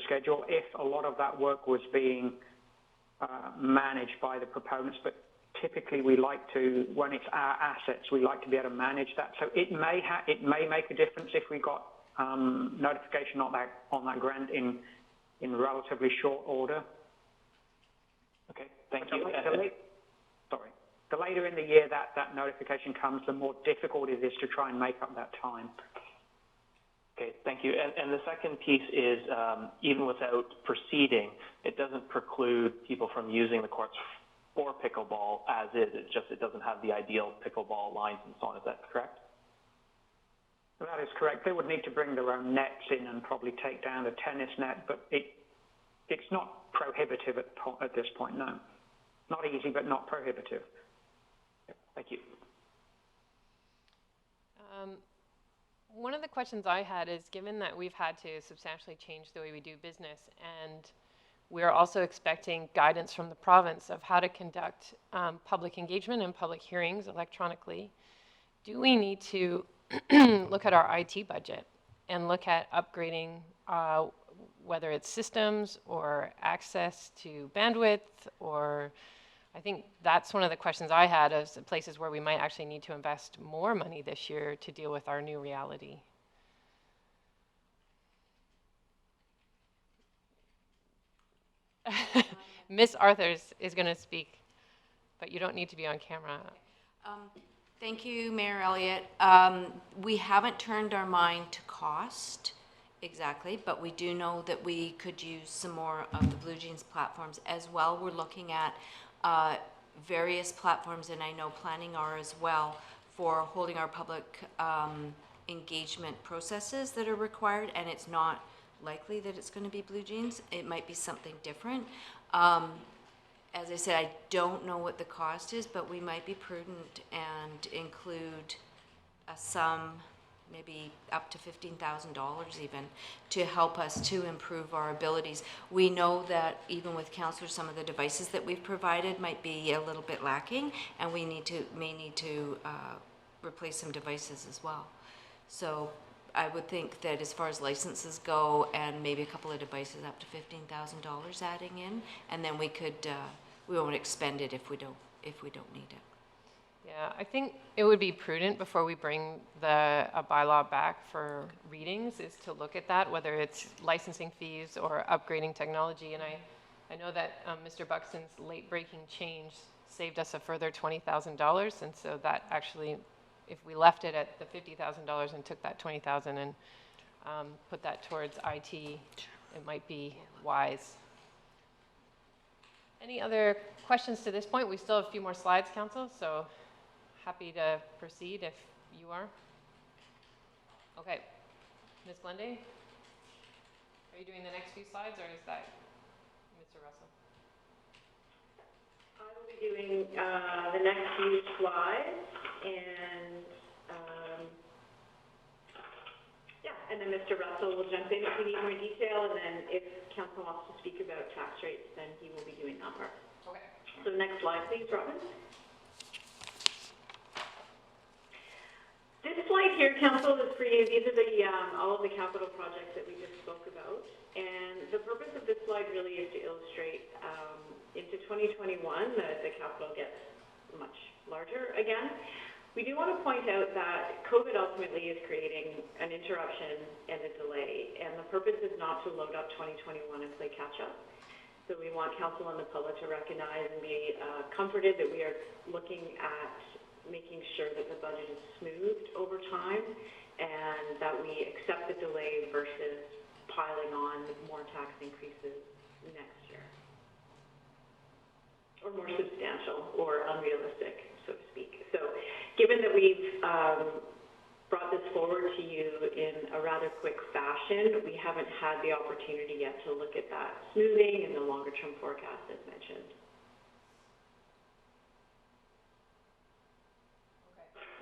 schedule if a lot of that work was being managed by the proponents, but typically we like to, when it's our assets, we like to be able to manage that. So it may make a difference if we got notification on that grant in relatively short order. Okay, thank you. The later in the year that notification comes, the more difficult it is to try and make up that time. Okay, thank you. And the second piece is, even without proceeding, it doesn't preclude people from using the courts for pickleball as is. It's just it doesn't have the ideal pickleball lines and so on. Is that correct? That is correct. They would need to bring their own nets in and probably take down a tennis net, but it's not prohibitive at this point, no. Not easy, but not prohibitive. Thank you. one of the questions I had is, given that we've had to substantially change the way we do business, and we're also expecting guidance from the province of how to conduct public engagement and public hearings electronically, do we need to look at our IT budget and look at upgrading whether it's systems or access to bandwidth, or I think that's one of the questions I had as places where we might actually need to invest more money this year to deal with our new reality. Miss Arthurs is going to speak, but you don't need to be on camera. Thank you, Mayor Elliott. We haven't turned our mind to cost exactly, but we do know that we could use some more of the Blue Jeans platforms as well. We're looking at various platforms, and I know planning are as well, for holding our public engagement processes that are required, and it's not likely that it's going to be Blue Jeans. It might be something different. As I said, I don't know what the cost is, but we might be prudent and include a sum, maybe up to $15,000 even, to help us to improve our abilities. We know that even with counselors, some of the devices that we've provided might be a little bit lacking, and we may need to replace some devices as well. So I would think that as far as licenses go, and maybe a couple of devices, up to $15,000 adding in, and then we could we won't expend it if we don't need it. Yeah, I think it would be prudent before we bring a bylaw back for readings is to look at that, whether it's licensing fees or upgrading technology. And I know that Mr. Buxton's late-breaking change saved us a further $20,000, and so that actually, if we left it at the $50,000 and took that $20,000 and put that towards IT, it might be wise. Any other questions to this point? We still have a few more slides, Council, so happy to proceed if you are. Okay, Ms. Glenday, are you doing the next few slides, or is that Mr. Russell? I will be doing the next few slides, and and then Mr. Russell will jump in if we need more detail, and then if Council wants to speak about tax rates, then he will be doing that part. Okay. So next slide, please, Robin. This slide here, Council, is for you. These are the all of the capital projects that we just spoke about, and the purpose of this slide really is to illustrate into 2021 the capital gets much larger again. We do want to point out that COVID ultimately is creating an interruption and a delay, and the purpose is not to load up 2021 and play catch-up. So we want Council and the public to recognize and be comforted that we are looking at making sure that the budget is smoothed over time and that we accept the delay versus piling on more tax increases next year, or more substantial or unrealistic, so to speak. So given that we've brought this forward to you in a rather quick fashion, we haven't had the opportunity yet to look at that smoothing and the longer term forecast as mentioned.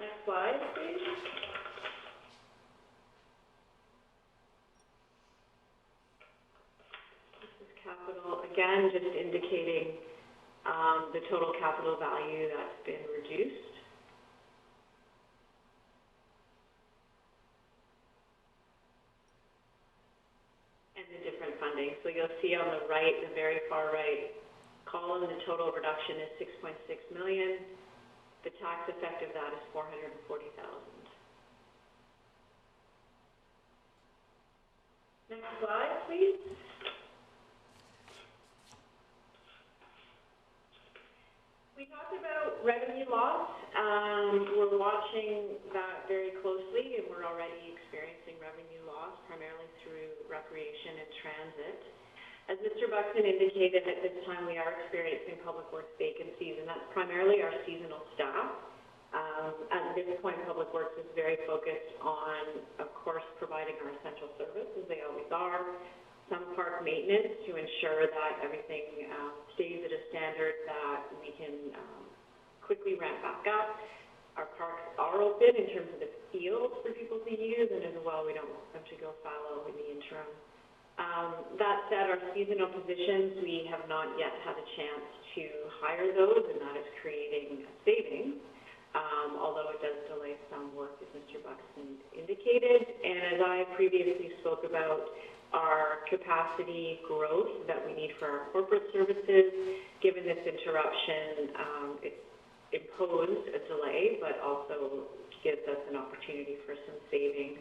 Next slide, please. This is capital, again, just indicating the total capital value that's been reduced. And the different funding. So you'll see on the right, the very far right column, the total reduction is $6.6 million. The tax effect of that is $440,000. Next slide, please. We talked about revenue loss. We're watching that very closely, and we're already experiencing revenue loss, primarily through recreation and transit. As Mr. Buxton indicated, at this time we are experiencing public works vacancies, and that's primarily our seasonal staff. At this point, Public Works is very focused on, of course, providing our essential services, they always are, some park maintenance to ensure that everything stays at a standard that we can quickly ramp back up, our parks are open in terms of the fields for people to use, and as well, we don't want them to go fallow in the interim. That said, our seasonal positions, we have not yet had a chance to hire those, and that is creating savings, although it does delay some work, as Mr. Buxton indicated. And as I previously spoke about, our capacity growth that we need for our corporate services, given this interruption, it's imposed a delay, but also gives us an opportunity for some savings.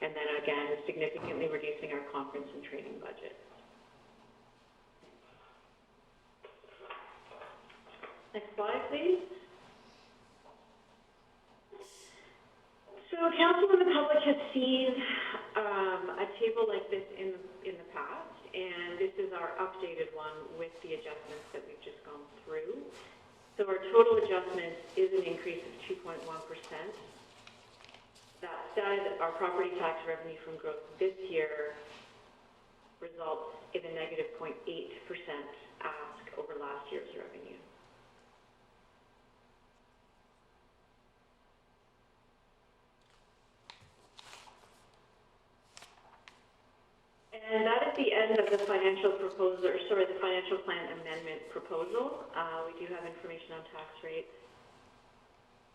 And then again, significantly reducing our conference and training budget. Next slide, please. So council and the public has seen a table like this in the past, and this is our updated one with the adjustments that we've just gone through. So our total adjustment is an increase of 2.1%. That said, our property tax revenue from growth this year results in a negative 0.8% ask over last year's revenue. And that is the end of the financial proposal, or sorry, the financial plan amendment proposal. We do have information on tax rates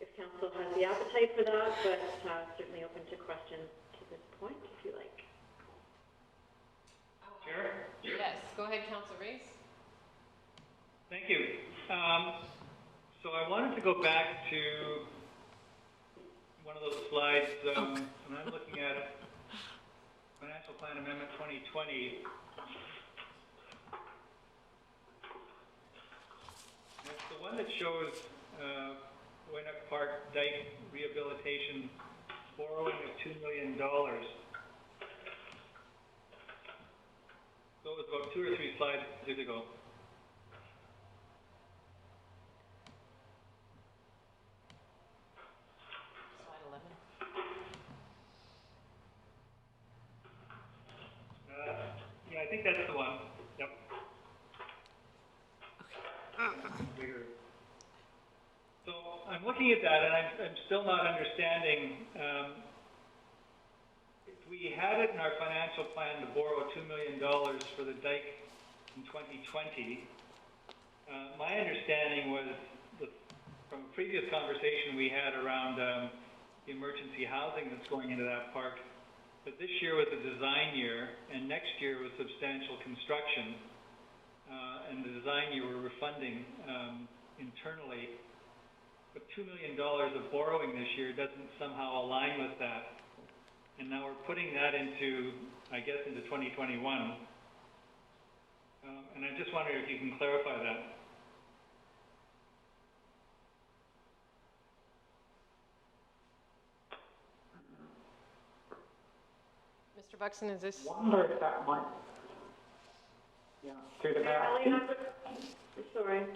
if council has the appetite for that, but certainly open to questions to this point if you like. Chair? Yes, go ahead, Councillor Race. Thank you. So I wanted to go back to one of those slides, and I'm looking at Financial Plan Amendment 2020. It's the one that shows Winnock Park Dike Rehabilitation borrowing of $2 million. So it was about 2 or 3 slides ago. Slide 11. Yeah, I think that's the one. Yep. Bigger. So I'm looking at that, and I'm still not understanding. If we had it in our financial plan to borrow $2 million for the dike in 2020, my understanding was from a previous conversation we had around the emergency housing that's going into that park, that this year was a design year, and next year was substantial construction, and the design year we're refunding internally. But $2 million of borrowing this year doesn't somehow align with that. And now we're putting that into, I guess, into 2021. And I just wonder if you can clarify that. Mr. Buxton, is this? I wonder if that might, yeah, through the mayor. Sorry.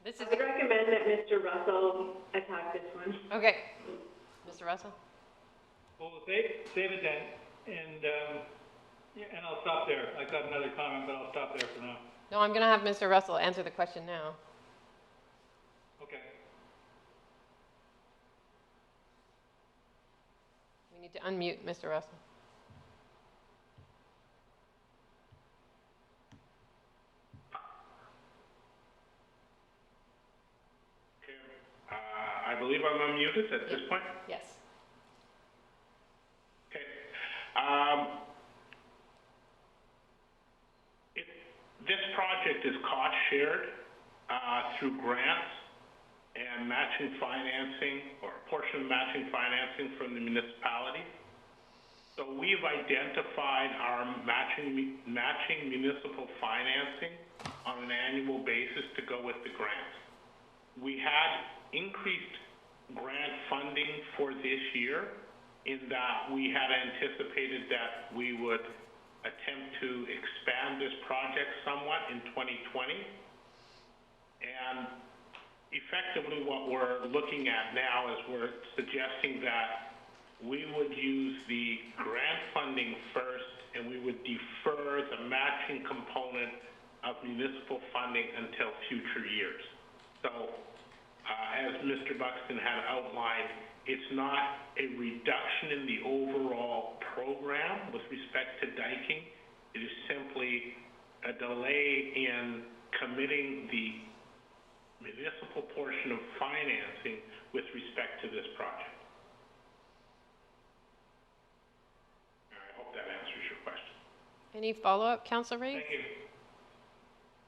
This is I would recommend that Mr. Russell attack this one. okay. Mr. Russell? Well, we'll save it then, and I'll stop there. I've got another comment, but I'll stop there for now. No, I'm going to have Mr. Russell answer the question now. Okay. We need to unmute Mr. Russell. I believe I'm unmuted at this point. Yes. Okay. This project is cost shared through grants and matching financing, or a portion of matching financing from the municipality. So we've identified our matching municipal financing on an annual basis to go with the grants. We had increased grant funding for this year in that we had anticipated that we would attempt to expand this project somewhat in 2020. And effectively what we're looking at now is we're suggesting that we would use the grant funding first, and we would defer the matching component of municipal funding until future years. So as Mr. Buxton had outlined, it's not a reduction in the overall program with respect to diking. It is simply a delay in committing the municipal portion of financing with respect to this project. I hope that answers your question. Any follow-up, Councillor Ray? Thank you.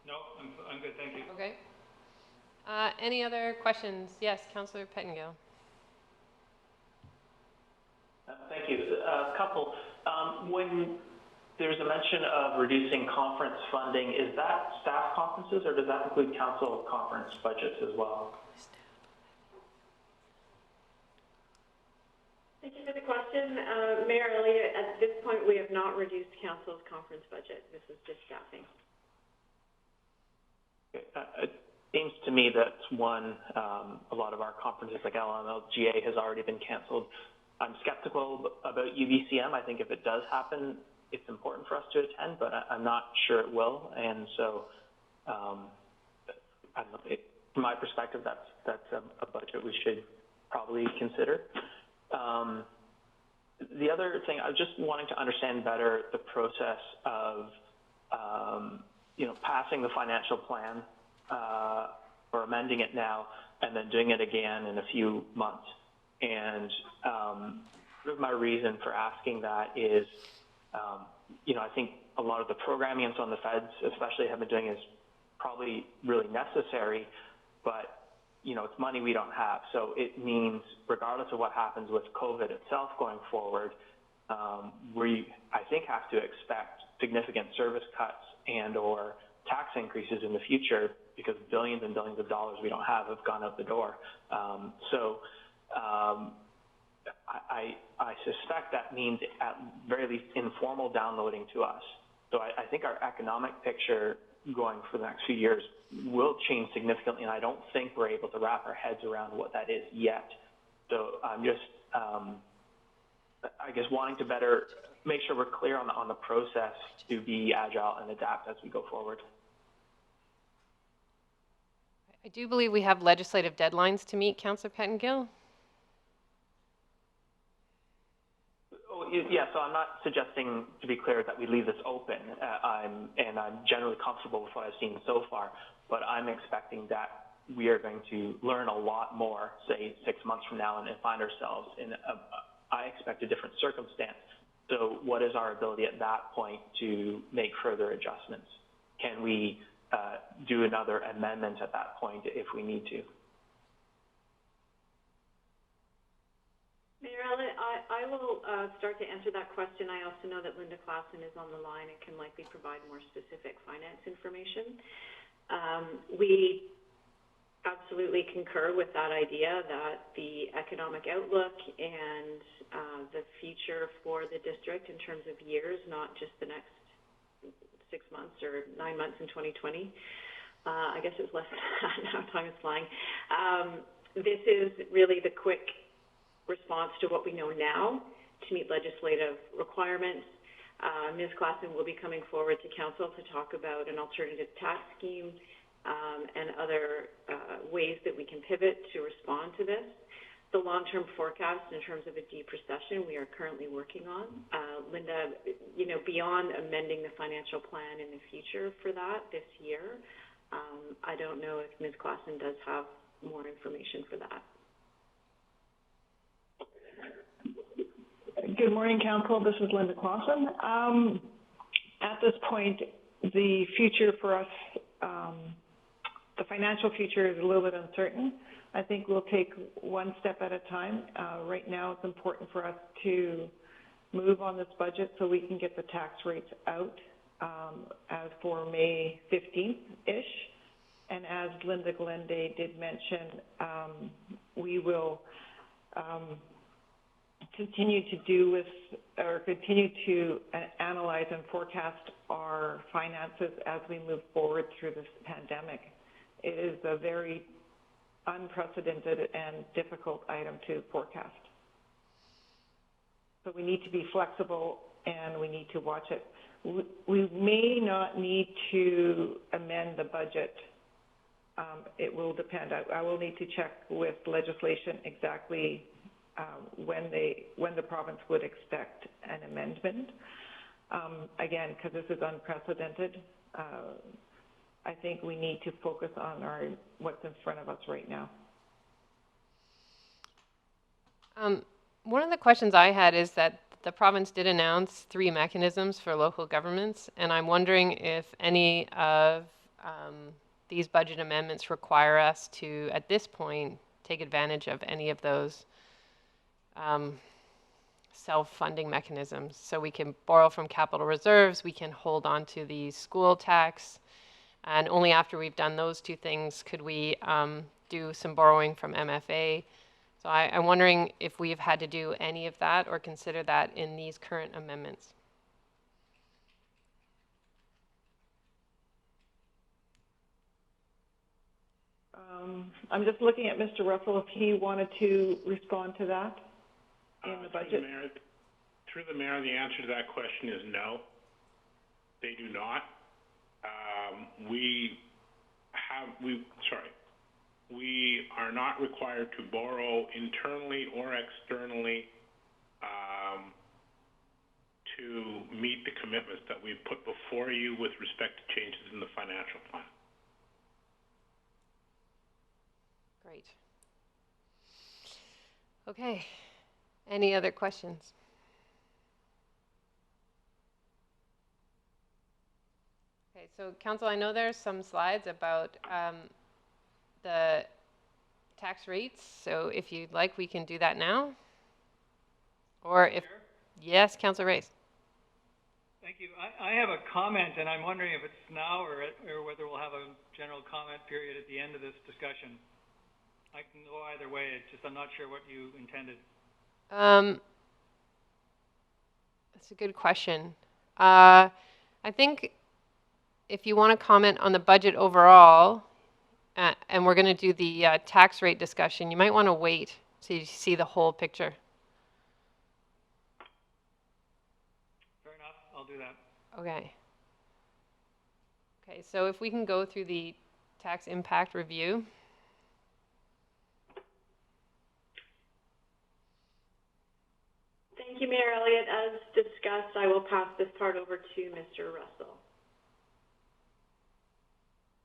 No, I'm good, thank you. Okay. Any other questions? Yes, Councillor Pettengill. Thank you. A couple. When there's a mention of reducing conference funding, is that staff conferences or does that include council conference budgets as well? Thank you for the question. Mayor Elliott, at this point, we have not reduced council's conference budget. This is just staffing. It seems to me that one, a lot of our conferences like LMLGA has already been canceled. I'm skeptical about UBCM. I think if it does happen, it's important for us to attend, but I'm not sure it will. And so, I don't know, from my perspective, that's a budget we should probably consider. The other thing, I was just wanting to understand better the process of, passing the financial plan or amending it now and then doing it again in a few months. And my reason for asking that is, I think a lot of the programming on the feds, especially, have been doing is probably really necessary, but it's money we don't have. So it means, regardless of what happens with COVID itself going forward, we, I think, have to expect significant service cuts and or tax increases in the future because billions and billions of dollars we don't have gone out the door. I suspect that means at very least informal downloading to us. So I think our economic picture going for the next few years will change significantly, and I don't think we're able to wrap our heads around what that is yet. So I'm just, I guess, wanting to better make sure we're clear on the process to be agile and adapt as we go forward. I do believe we have legislative deadlines to meet, Councillor Pettengill. Yeah, so I'm not suggesting, to be clear, that we leave this open. I'm generally comfortable with what I've seen so far, but I'm expecting that we are going to learn a lot more, say, 6 months from now, and find ourselves in, I expect, a different circumstance. So what is our ability at that point to make further adjustments? Can we do another amendment at that point if we need to? Mayor Elliott, I will start to answer that question. I also know that Linda Klassen is on the line and can likely provide more specific finance information. We absolutely concur with that idea that the economic outlook and the future for the district in terms of years, not just the next 6 months or 9 months in 2020. I guess it's less than that now, time is flying. This is really the quick response to what we know now to meet legislative requirements. Ms. Klassen will be coming forward to council to talk about an alternative tax scheme and other ways that we can pivot to respond to this. The long-term forecast in terms of a deep recession we are currently working on. Linda, beyond amending the financial plan in the future for that this year, I don't know if Ms. Klassen does have more information for that. Good morning, Council. This is Linda Clausen. At this point, the future for us, the financial future is a little bit uncertain. I think we'll take one step at a time. Right now, it's important for us to move on this budget so we can get the tax rates out as for May 15th-ish. And as Linda Glende did mention, we will continue to analyze and forecast our finances as we move forward through this pandemic. It is a very unprecedented and difficult item to forecast. So we need to be flexible and we need to watch it. We may not need to amend the budget It will depend. I will need to check with legislation exactly when the province would expect an amendment. Again, because this is unprecedented, I think we need to focus on what's in front of us right now. One of the questions I had is that the province did announce 3 mechanisms for local governments, and I'm wondering if any of these budget amendments require us to, at this point, take advantage of any of those self-funding mechanisms. So we can borrow from capital reserves, we can hold on to the school tax, and only after we've done those 2 things could we do some borrowing from MFA. So I'm wondering if we've had to do any of that or consider that in these current amendments. I'm just looking at Mr. Russell if he wanted to respond to that in the budget. Through the mayor, the answer to that question is no. They do not. We are not required to borrow internally or externally to meet the commitments that we've put before you with respect to changes in the financial plan. Great. Okay. Any other questions? Okay, so Council, I know there's some slides about the tax rates, so if you'd like, we can do that now. Or if, yes, Councillor Race. Thank you. I have a comment, and I'm wondering if it's now or whether we'll have a general comment period at the end of this discussion. I can go either way. It's just I'm not sure what you intended. That's a good question. I think if you want to comment on the budget overall, and we're going to do the tax rate discussion, you might want to wait so you see the whole picture. Fair enough. I'll do that. Okay. Okay, so if we can go through the tax impact review. Thank you, Mayor Elliott. As discussed, I will pass this part over to Mr. Russell.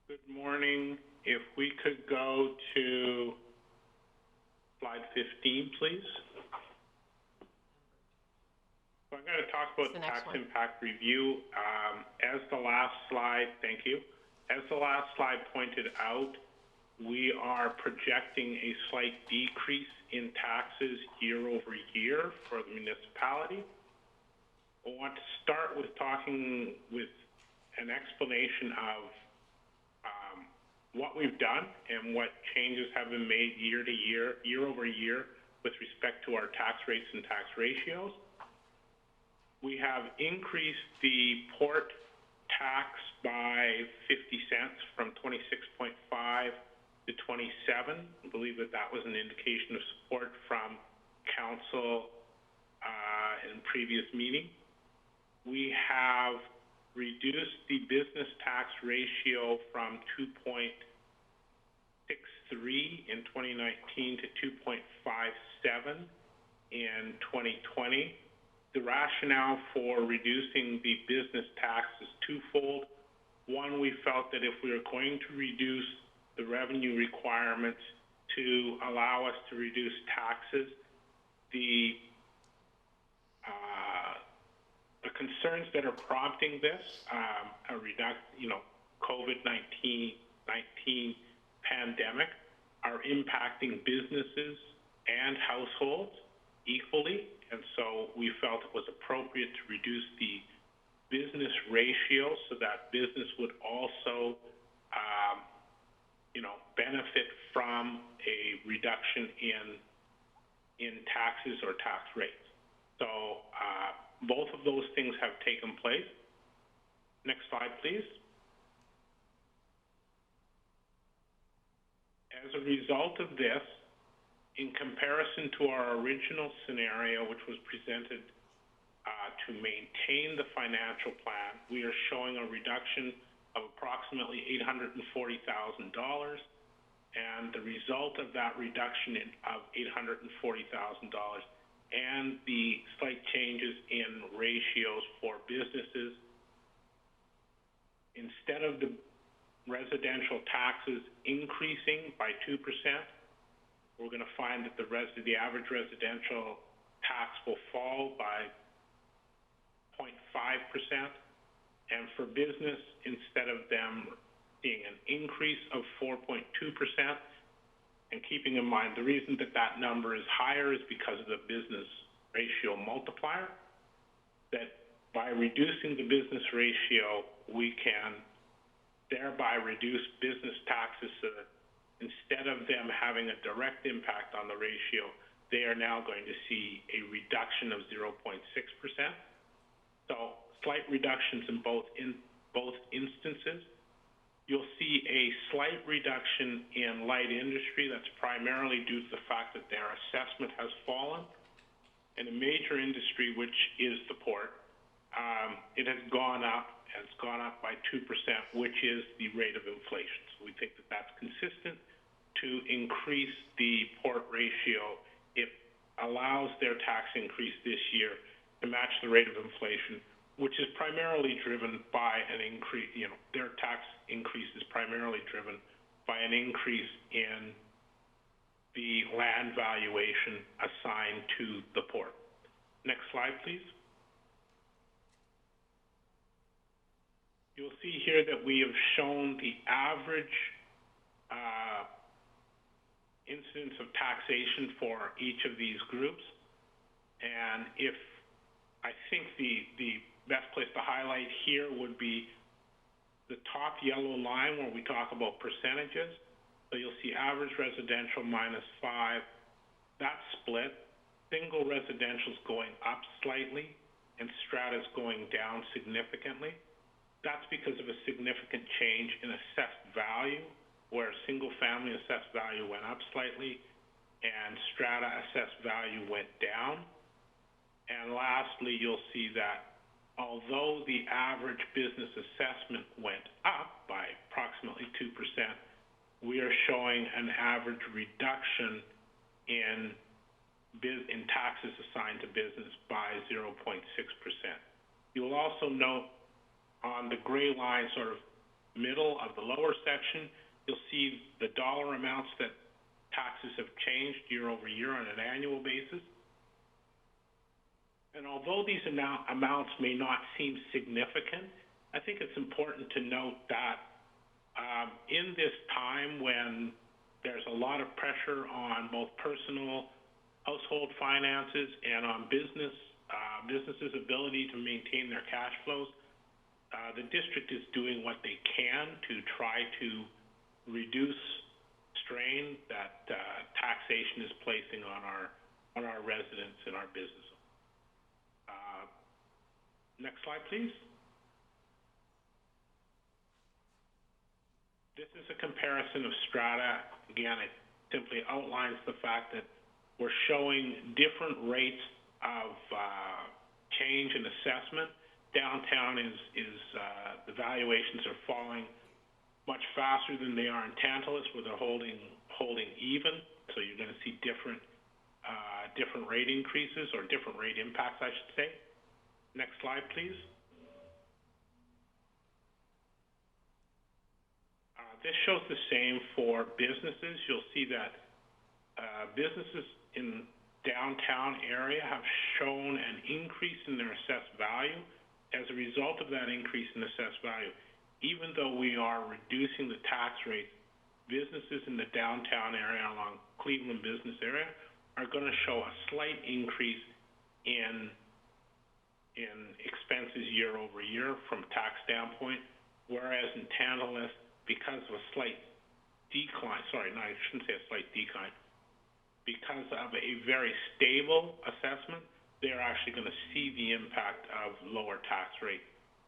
Good morning. If we could go to slide 15, please. So I'm going to talk about the tax impact review. As the last slide, thank you. As the last slide pointed out, we are projecting a slight decrease in taxes year over year for the municipality. I want to start with talking with an explanation of what we've done and what changes have been made year to year, year over year, with respect to our tax rates and tax ratios. We have increased the port tax by 50 cents from 26.5 to 27. I believe that was an indication of support from council in previous meeting. We have reduced the business tax ratio from 2.63 in 2019 to 2.57 in 2020. The rationale for reducing the business tax is twofold. One, we felt that if we were going to reduce the revenue requirements to allow us to reduce taxes, the concerns that are prompting this, COVID-19 pandemic, are impacting businesses and households equally, and so we felt it was appropriate to reduce the business ratio so that business would also benefit from a reduction in taxes or tax rates. So both of those things have taken place. Next slide, please. As a result of this, in comparison to our original scenario, which was presented to maintain the financial plan, we are showing a reduction of approximately $840,000, and the result of that reduction of $840,000 and the slight changes in ratios for businesses, instead of the residential taxes increasing by 2%, we're going to find that the average residential tax will fall by 0.5%, and for business, instead of them seeing an increase of 4.2%, and keeping in mind the reason that that number is higher is because of the business ratio multiplier, that by reducing the business ratio, we can thereby reduce business taxes so that instead of them having a direct impact on the ratio, they are now going to see a reduction of 0.6%. So slight reductions in both instances. You'll see a slight reduction in light industry. That's primarily due to the fact that their assessment has fallen. In a major industry, which is the port, it has gone up. It's gone up by 2%, which is the rate of inflation. So we think that that's consistent to increase the port ratio. It allows their tax increase this year to match the rate of inflation, which is primarily driven by an increase, their tax increase is primarily driven by an increase in the land valuation assigned to the port. Next slide, please. You'll see here that we have shown the average incidence of taxation for each of these groups. And I think the best place to highlight here would be the top yellow line where we talk about percentages. So you'll see average residential -5, that split. Single residential's going up slightly and strata's going down significantly. That's because of a significant change in assessed value, where single family assessed value went up slightly and strata assessed value went down. And lastly, you'll see that although the average business assessment went up by approximately 2%, we are showing an average reduction in taxes assigned to business by 0.6%. You will also note on the gray line, sort of middle of the lower section, you'll see the dollar amounts that taxes have changed year over year on an annual basis. And although these amounts may not seem significant, I think it's important to note that in this time when there's a lot of pressure on both personal household finances and on businesses' ability to maintain their cash flows, the district is doing what they can to try to reduce strain that taxation is placing on our residents and our businesses. Next slide, please. This is a comparison of strata. Again, it simply outlines the fact that we're showing different rates of change in assessment. Downtown the valuations are falling much faster than they are in Tantalus, where they're holding even. So you're going to see different rate increases, or different rate impacts, I should say. Next slide, please. This shows the same for businesses. You'll see that businesses in downtown area have shown an increase in their assessed value. As a result of that increase in assessed value, even though we are reducing the tax rate, businesses in the downtown area along Cleveland business area are going to show a slight increase in expenses year over year from tax standpoint, whereas in Tantalus, because of a slight decline, I shouldn't say a slight decline, because of a very stable assessment, they're actually going to see the impact of lower tax rate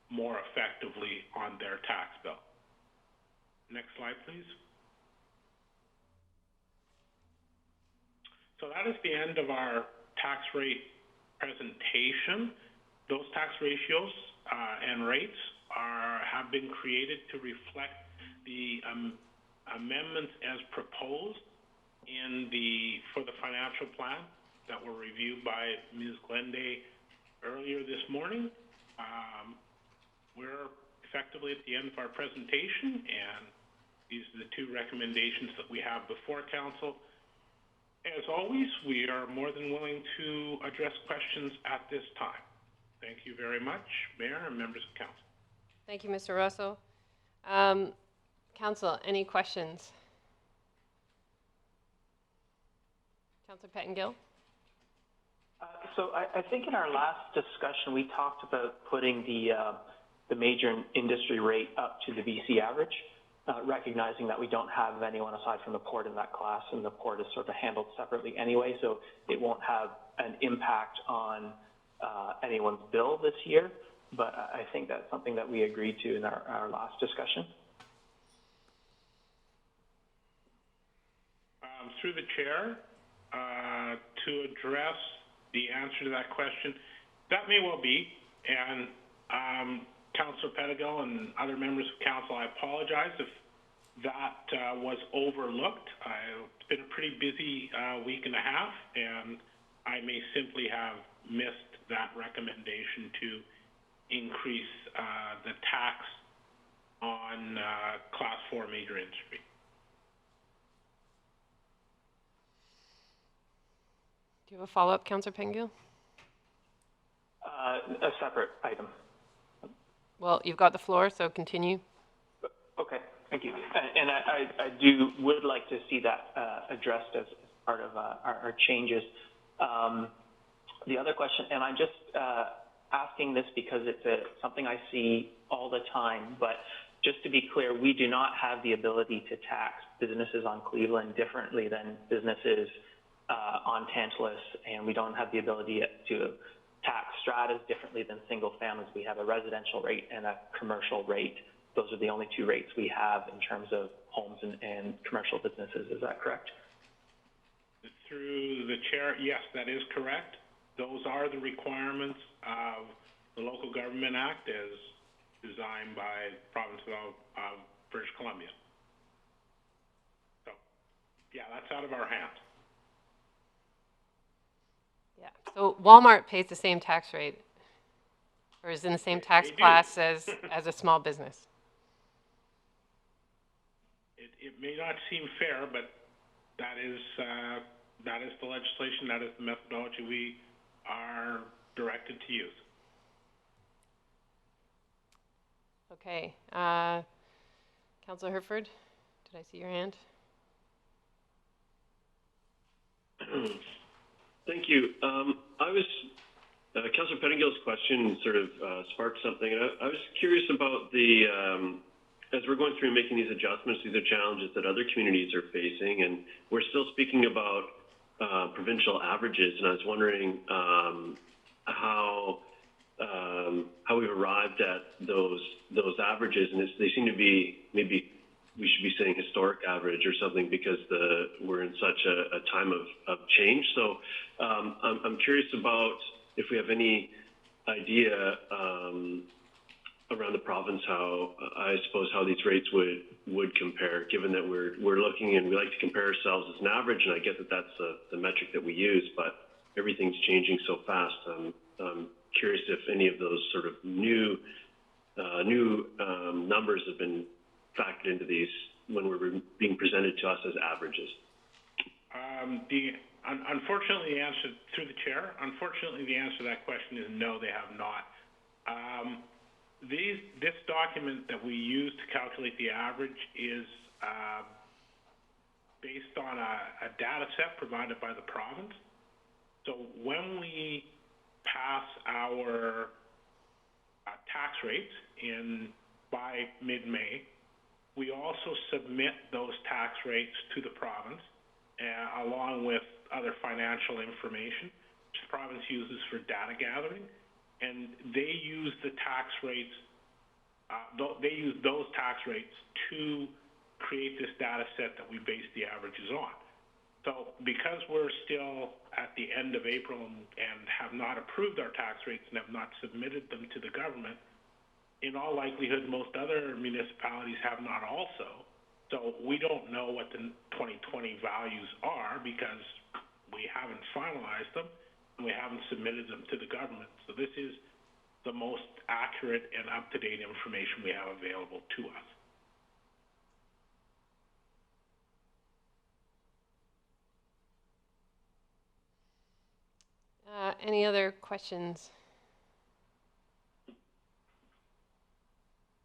more effectively on their tax bill. Next slide, please. So that is the end of our tax rate presentation. Those tax ratios and rates have been created to reflect the amendments as proposed for the financial plan that were reviewed by Ms. Glende earlier this morning. We're effectively at the end of our presentation, and these are the two recommendations that we have before Council. As always, we are more than willing to address questions at this time. Thank you very much, Mayor and members of Council. Thank you, Mr. Russell. Council, any questions? Councillor Pettengill? So I think in our last discussion, we talked about putting the major industry rate up to the BC average, recognizing that we don't have anyone aside from the port in that class, and the port is sort of handled separately anyway, so it won't have an impact on anyone's bill this year. But I think that's something that we agreed to in our last discussion. Through the chair, to address the answer to that question, that may well be, and Councillor Pettengill and other members of Council, I apologize if that was overlooked. It's been a pretty busy week and a half, and I may simply have missed that recommendation to increase the tax on Class 4 major industry. Do you have a follow-up, Councillor Pettengill? A separate item. Well, you've got the floor, so continue. Okay, thank you. And I would like to see that addressed as part of our changes. The other question, and I'm just asking this because it's something I see all the time, but just to be clear, we do not have the ability to tax businesses on Cleveland differently than businesses on Tantalus, and we don't have the ability to tax stratas differently than single families. We have a residential rate and a commercial rate. Those are the only two rates we have in terms of homes and commercial businesses. Is that correct? Through the chair, yes, that is correct. Those are the requirements of the Local Government Act as designed by the province of British Columbia. So, yeah, that's out of our hands. Yeah. So Walmart pays the same tax rate, or is in the same tax class as a small business. It may not seem fair, but that is the legislation. That is the methodology we are directed to use. Okay. Councillor Herford, did I see your hand? Thank you. Councillor Pettingill's question sort of sparked something. I was curious about as we're going through and making these adjustments, these are challenges that other communities are facing, and we're still speaking about provincial averages, and I was wondering how we've arrived at those averages, and they seem to be, maybe we should be saying historic average or something, because we're in such a time of change. So I'm curious about if we have any idea around the province how these rates would compare, given that we're looking and we like to compare ourselves as an average, and I get that that's the metric that we use, but everything's changing so fast. I'm curious if any of those sort of new numbers have been factored into these when we're being presented to us as averages. Unfortunately, the answer through the chair. Unfortunately, the answer to that question is no, they have not. This document that we use to calculate the average is based on a data set provided by the province. So when we pass our tax rates by mid-May, we also submit those tax rates to the province along with other financial information, which the province uses for data gathering. And they use the tax rates, they use those tax rates to create this data set that we base the averages on. So because we're still at the end of April and have not approved our tax rates and have not submitted them to the government, in all likelihood, most other municipalities have not also. So we don't know what the 2020 values are because we haven't finalized them and we haven't submitted them to the government. So this is the most accurate and up-to-date information we have available to us. Any other questions?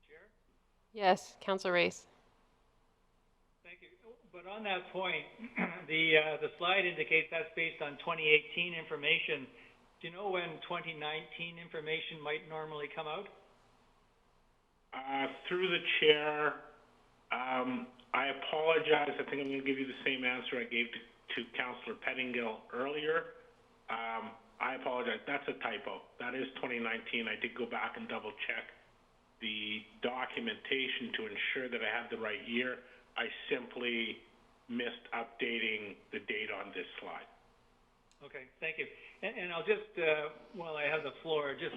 Chair? Yes, Councillor Race. Thank you. But on that point, the slide indicates that's based on 2018 information. Do you know when 2019 information might normally come out? Through the chair, I apologize. I think I'm going to give you the same answer I gave to Councillor Pettingill earlier. I apologize. That's a typo. That is 2019. I did go back and double check the documentation to ensure that I had the right year. I simply missed updating the date on this slide. Okay, thank you. And I'll just, while I have the floor, just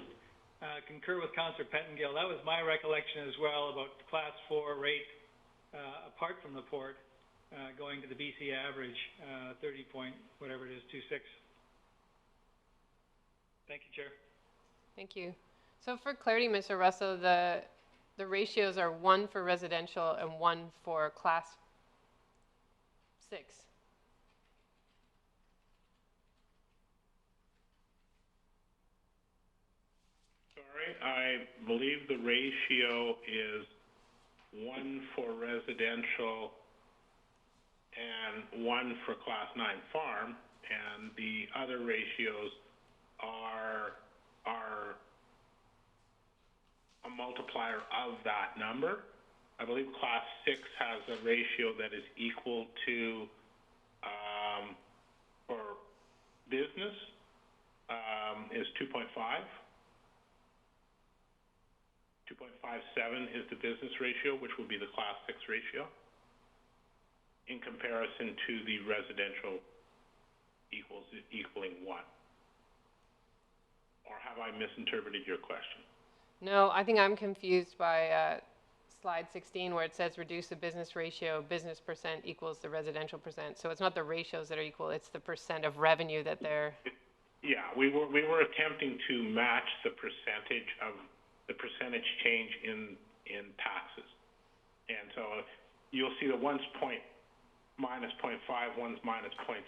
concur with Councillor Pettingill. That was my recollection as well about the Class 4 rate apart from the port going to the BC average, 30 point, whatever it is, 26. Thank you, Chair. Thank you. So for clarity, Mr. Russell, the ratios are 1 for residential and 1 for Class 6. Sorry, I believe the ratio is 1 for residential and 1 for Class 9 farm, and the other ratios are a multiplier of that number. I believe Class 6 has a ratio that is equal to, for business, is 2.5. 2.57 is the business ratio, which would be the Class 6 ratio, in comparison to the residential equaling 1. Or have I misinterpreted your question? No, I think I'm confused by slide 16 where it says reduce the business ratio, business percent equals the residential percent. So it's not the ratios that are equal, it's the percent of revenue that they're... Yeah, we were attempting to match the percentage change in taxes. And so you'll see that one's minus 0.5, one's minus 0.6.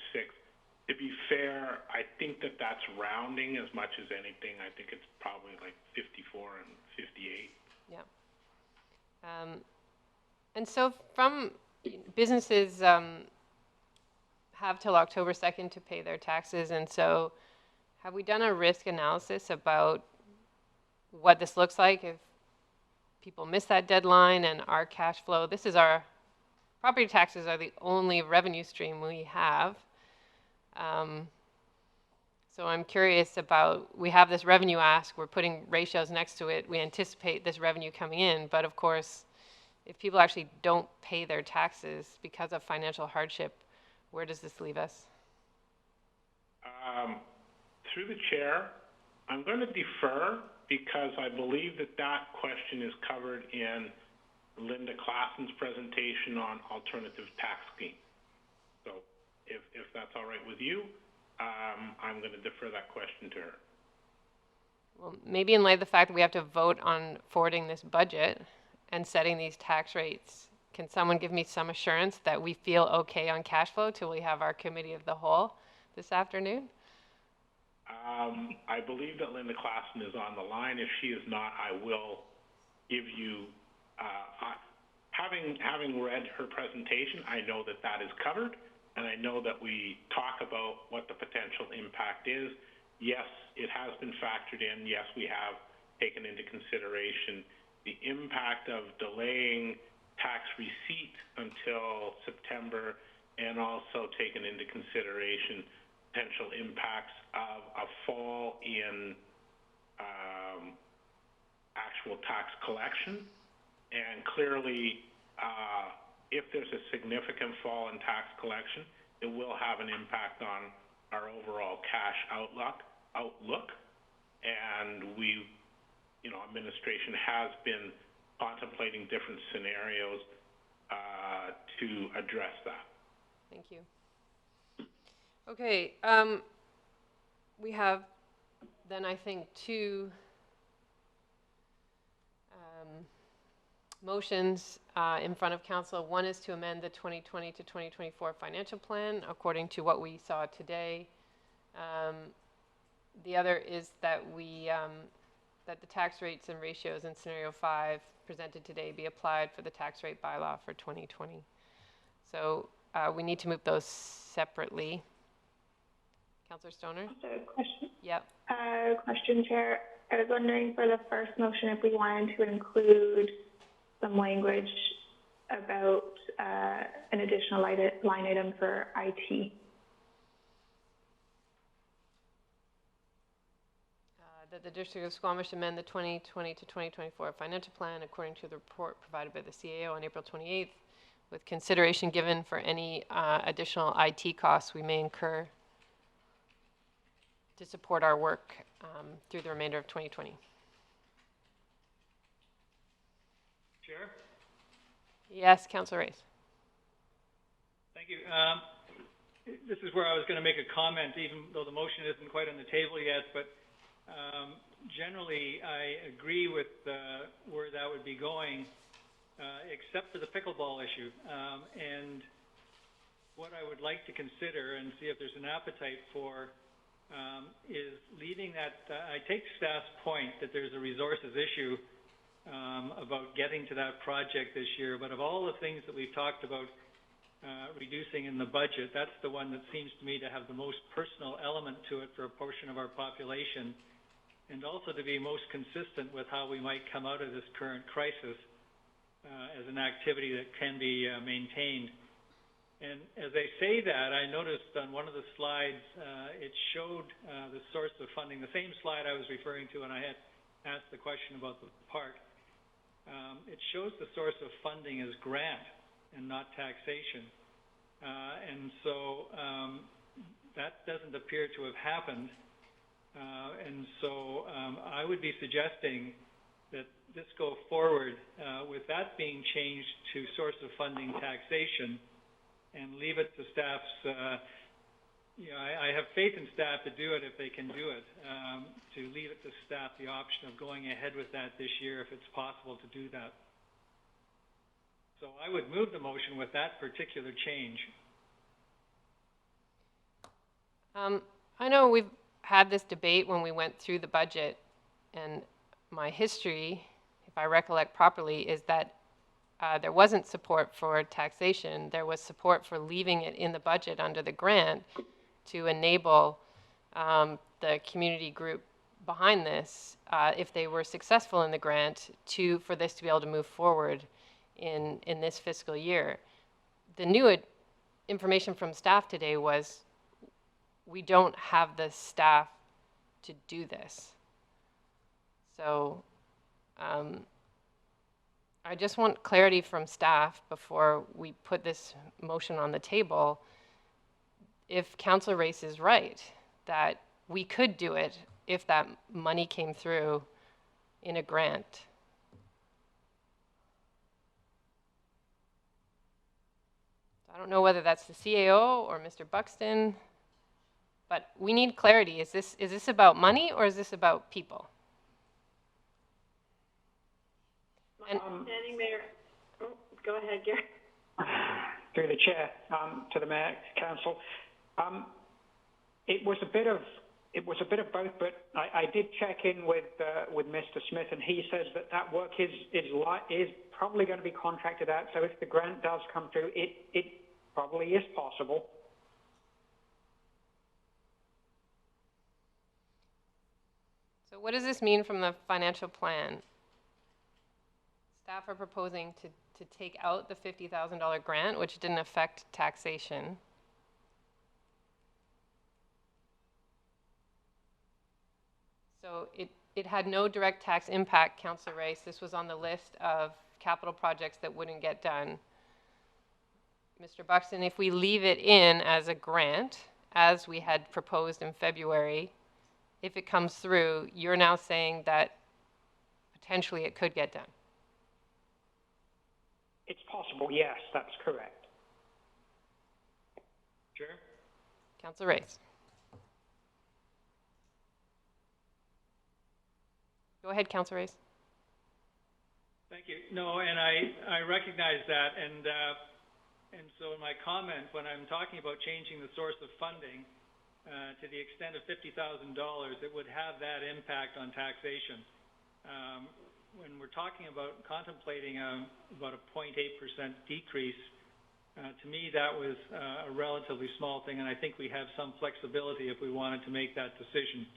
To be fair, I think that's rounding as much as anything. I think it's probably like 54 and 58. Yeah. And so from businesses have till October 2nd to pay their taxes. And so have we done a risk analysis about what this looks like if people miss that deadline and our cash flow? This is our property taxes are the only revenue stream we have. So I'm curious about, we have this revenue ask, we're putting ratios next to it, we anticipate this revenue coming in, but of course, if people actually don't pay their taxes because of financial hardship, where does this leave us? Through the chair, I'm going to defer because I believe that question is covered in Linda Klassen's presentation on alternative tax schemes. So if that's all right with you, I'm going to defer that question to her. Well, maybe in light of the fact that we have to vote on forwarding this budget and setting these tax rates, can someone give me some assurance that we feel okay on cash flow till we have our committee of the whole this afternoon? I believe that Linda Klassen is on the line. If she is not, I will give you, having read her presentation, I know that is covered, and I know that we talk about what the potential impact is. Yes, it has been factored in. Yes, we have taken into consideration the impact of delaying tax receipt until September, and also taken into consideration potential impacts of a fall in actual tax collection. And clearly, if there's a significant fall in tax collection, it will have an impact on our overall cash outlook. And we administration has been contemplating different scenarios to address that. Thank you. Okay, we have then I think two motions in front of council. One is to amend the 2020 to 2024 financial plan according to what we saw today. The other is that that the tax rates and ratios in scenario 5 presented today be applied for the tax rate bylaw for 2020. So we need to move those separately. Councillor Stoner? So question. Yep. Question, Chair. I was wondering for the first motion if we wanted to include some language about an additional line item for IT. That the District of Squamish amend the 2020 to 2024 financial plan according to the report provided by the CAO on April 28th, with consideration given for any additional IT costs we may incur to support our work through the remainder of 2020. Chair? Yes, Councillor Race. Thank you. This is where I was going to make a comment, even though the motion isn't quite on the table yet, but generally I agree with where that would be going, except for the pickleball issue. And what I would like to consider and see if there's an appetite for is leaving that. I take staff's point that there's a resources issue about getting to that project this year, but of all the things that we've talked about reducing in the budget, that's the one that seems to me to have the most personal element to it for a portion of our population, and also to be most consistent with how we might come out of this current crisis as an activity that can be maintained. And as I say that, I noticed on one of the slides, it showed the source of funding, the same slide I was referring to when I had asked the question about the park. It shows the source of funding as grant and not taxation. And so that doesn't appear to have happened. And so I would be suggesting that this go forward with that being changed to source of funding taxation, and leave it to staff's, I have faith in staff to do it if they can do it, to leave it to staff the option of going ahead with that this year if it's possible to do that. So I would move the motion with that particular change. I know we've had this debate when we went through the budget, and my history, if I recollect properly, is that there wasn't support for taxation. There was support for leaving it in the budget under the grant to enable the community group behind this, if they were successful in the grant, for this to be able to move forward in this fiscal year. The new information from staff today was we don't have the staff to do this. So I just want clarity from staff before we put this motion on the table. If Councillor Race is right, that we could do it if that money came through in a grant. I don't know whether that's the CAO or Mr. Buxton, but we need clarity. Is this about money or is this about people? My understanding, Mayor. Oh, go ahead, Gary. Through the chair, to the Mayor, Council. It was a bit of both, but I did check in with Mr. Smith, and he says that work is probably going to be contracted out. So if the grant does come through, it probably is possible. So what does this mean from the financial plan? Staff are proposing to take out the $50,000 grant, which didn't affect taxation. So it had no direct tax impact, Councillor Race. This was on the list of capital projects that wouldn't get done. Mr. Buxton, if we leave it in as a grant, as we had proposed in February, if it comes through, you're now saying that potentially it could get done. It's possible, yes, that's correct. Chair? Councillor Race. Go ahead, Councillor Race. Thank you. No, and I recognize that, and so in my comment, when I'm talking about changing the source of funding to the extent of $50,000, it would have that impact on taxation. When we're talking about contemplating about a 0.8% decrease, to me that was a relatively small thing, and I think we have some flexibility if we wanted to make that decision.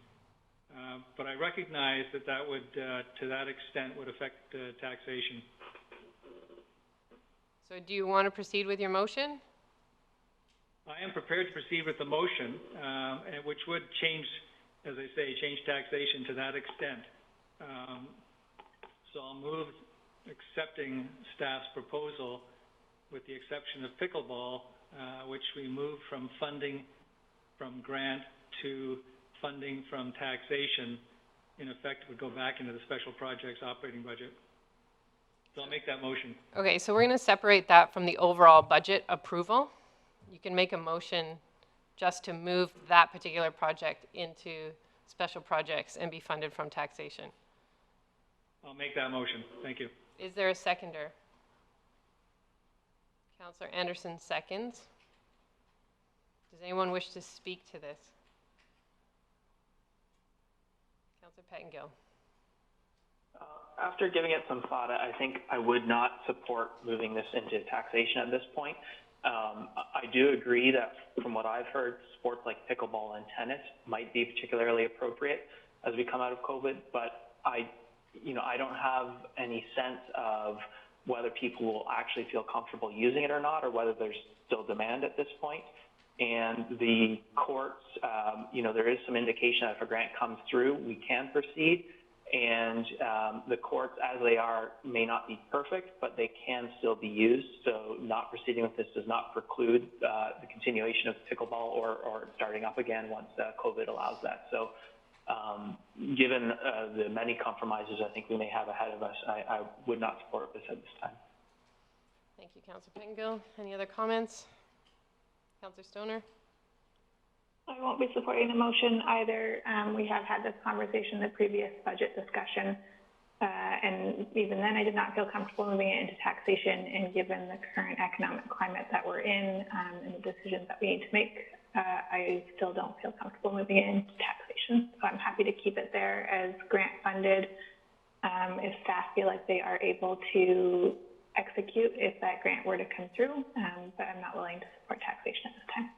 But I recognize that that would, to that extent, would affect taxation. So do you want to proceed with your motion? I am prepared to proceed with the motion, which would change, as I say, change taxation to that extent. So I'll move accepting staff's proposal with the exception of pickleball, which we move from funding from grant to funding from taxation. In effect, would go back into the special projects operating budget. So I'll make that motion. Okay, so we're going to separate that from the overall budget approval. You can make a motion just to move that particular project into special projects and be funded from taxation. I'll make that motion. Thank you. Is there a seconder? Councillor Anderson seconds. Does anyone wish to speak to this? Councillor Pettengill. After giving it some thought, I think I would not support moving this into taxation at this point. I do agree that from what I've heard, sports like pickleball and tennis might be particularly appropriate as we come out of COVID, but I don't have any sense of whether people will actually feel comfortable using it or not, or whether there's still demand at this point. And the courts, there is some indication that if a grant comes through, we can proceed. And the courts, as they are, may not be perfect, but they can still be used. So not proceeding with this does not preclude the continuation of pickleball or starting up again once COVID allows that. So given the many compromises I think we may have ahead of us, I would not support this at this time. Thank you, Councillor Pettengill. Any other comments? Councillor Stoner? I won't be supporting the motion either. We have had this conversation in the previous budget discussion, and even then I did not feel comfortable moving it into taxation, and given the current economic climate that we're in and the decisions that we need to make, I still don't feel comfortable moving it into taxation. So I'm happy to keep it there as grant funded if staff feel like they are able to execute if that grant were to come through, but I'm not willing to support taxation at this time.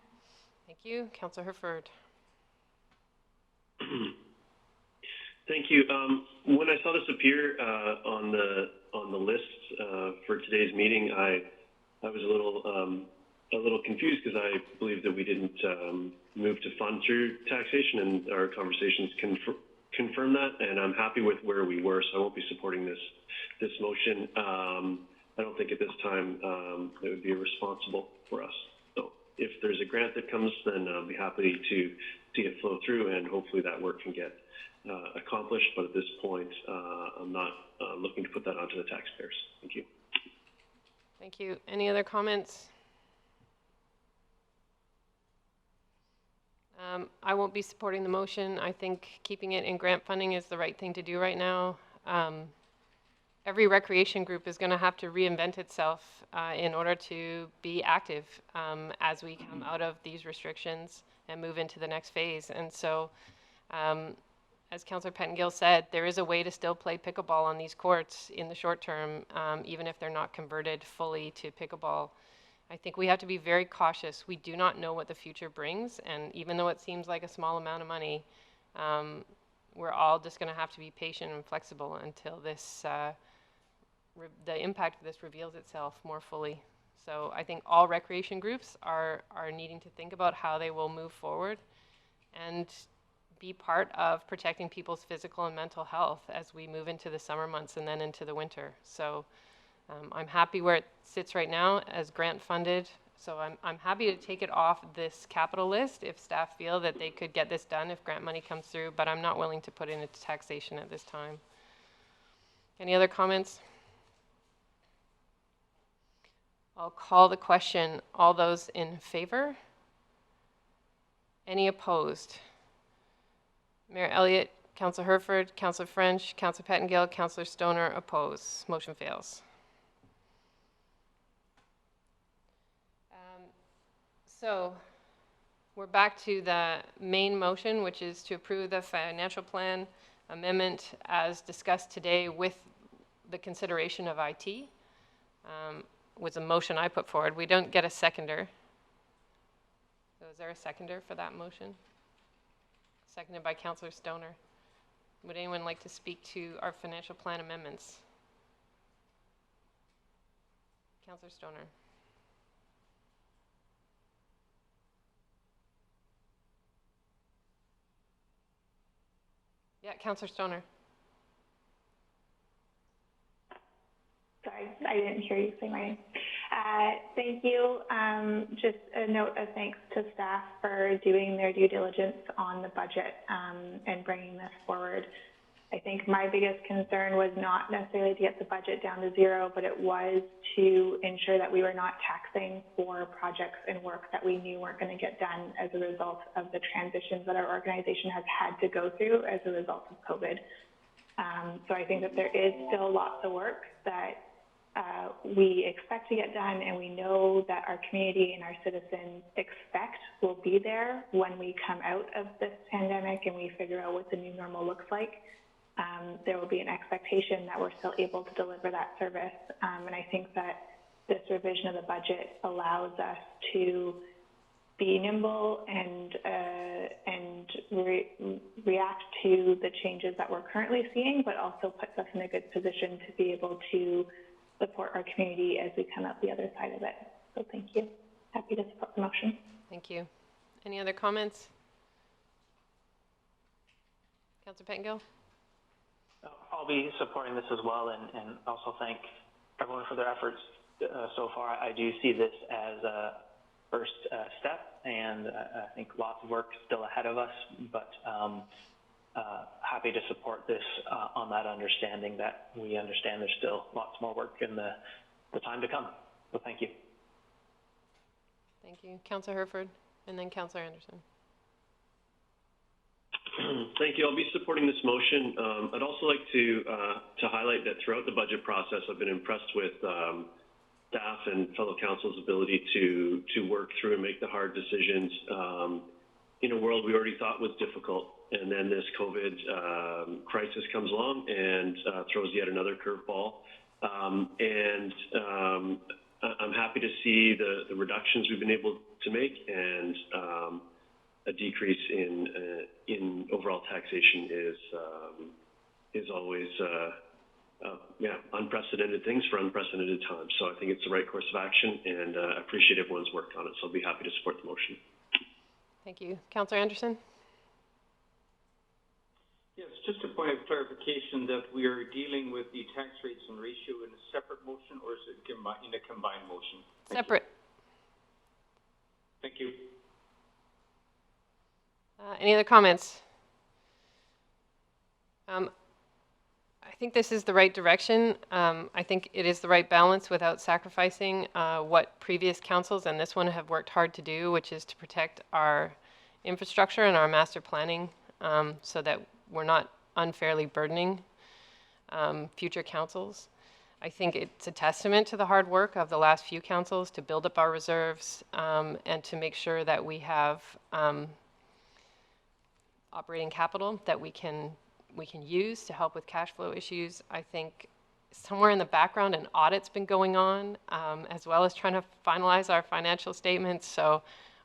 Thank you. Councillor Herford. Thank you. When I saw this appear on the list for today's meeting, I was a little confused because I believe that we didn't move to fund through taxation, and our conversations confirm that. And I'm happy with where we were, so I won't be supporting this motion. I don't think at this time it would be irresponsible for us. So if there's a grant that comes, then I'll be happy to see it flow through, and hopefully that work can get accomplished. But at this point, I'm not looking to put that onto the taxpayers. Thank you. Thank you. Any other comments? I won't be supporting the motion. I think keeping it in grant funding is the right thing to do right now. Every recreation group is going to have to reinvent itself in order to be active as we come out of these restrictions and move into the next phase. And so, as Councillor Pettengill said, there is a way to still play pickleball on these courts in the short term, even if they're not converted fully to pickleball. I think we have to be very cautious. We do not know what the future brings, and even though it seems like a small amount of money, we're all just going to have to be patient and flexible until this the impact of this reveals itself more fully. So I think all recreation groups are needing to think about how they will move forward and be part of protecting people's physical and mental health as we move into the summer months and then into the winter. So I'm happy where it sits right now as grant funded. So I'm happy to take it off this capital list if staff feel that they could get this done if grant money comes through, but I'm not willing to put it into taxation at this time. Any other comments? I'll call the question. All those in favor? Any opposed? Mayor Elliott, Councillor Herford, Councillor French, Councillor Pettengill, Councillor Stoner oppose. Motion fails. So we're back to the main motion, which is to approve the financial plan amendment as discussed today with the consideration of IT. Was a motion I put forward. We don't get a seconder. So is there a seconder for that motion? Seconded by Councillor Stoner. Would anyone like to speak to our financial plan amendments? Councillor Stoner. Yeah, Councillor Stoner. Sorry, I didn't hear you say my name. Thank you. Just a note of thanks to staff for doing their due diligence on the budget and bringing this forward. I think my biggest concern was not necessarily to get the budget down to zero, but it was to ensure that we were not taxing for projects and work that we knew weren't going to get done as a result of the transitions that our organization has had to go through as a result of COVID. So I think that there is still lots of work that we expect to get done, and we know that our community and our citizens expect will be there when we come out of this pandemic and we figure out what the new normal looks like. There will be an expectation that we're still able to deliver that service. And I think that this revision of the budget allows us to be nimble and react to the changes that we're currently seeing, but also puts us in a good position to be able to support our community as we come out the other side of it. So thank you. Happy to support the motion. Thank you. Any other comments? Councillor Pettengill? I'll be supporting this as well, and also thank everyone for their efforts so far. I do see this as a first step, and I think lots of work still ahead of us, but happy to support this on that understanding that we understand there's still lots more work in the time to come. So thank you. Thank you. Councillor Herford, and then Councillor Anderson. Thank you. I'll be supporting this motion. I'd also like to highlight that throughout the budget process, I've been impressed with staff and fellow council's ability to work through and make the hard decisions in a world we already thought was difficult. And then this COVID crisis comes along and throws yet another curveball. And I'm happy to see the reductions we've been able to make, and a decrease in overall taxation is always unprecedented things for unprecedented times. So I think it's the right course of action, and I appreciate everyone's work on it. So I'll be happy to support the motion. Thank you. Councillor Anderson? Yes, just a point of clarification that we are dealing with the tax rates and ratio in a separate motion, or is it in a combined motion? Separate. Thank you. Any other comments? I think this is the right direction. I think it is the right balance without sacrificing what previous councils and this one have worked hard to do, which is to protect our infrastructure and our master planning so that we're not unfairly burdening future councils. I think it's a testament to the hard work of the last few councils to build up our reserves and to make sure that we have operating capital that we can use to help with cash flow issues. I think somewhere in the background an audit's been going on, as well as trying to finalize our financial statements. So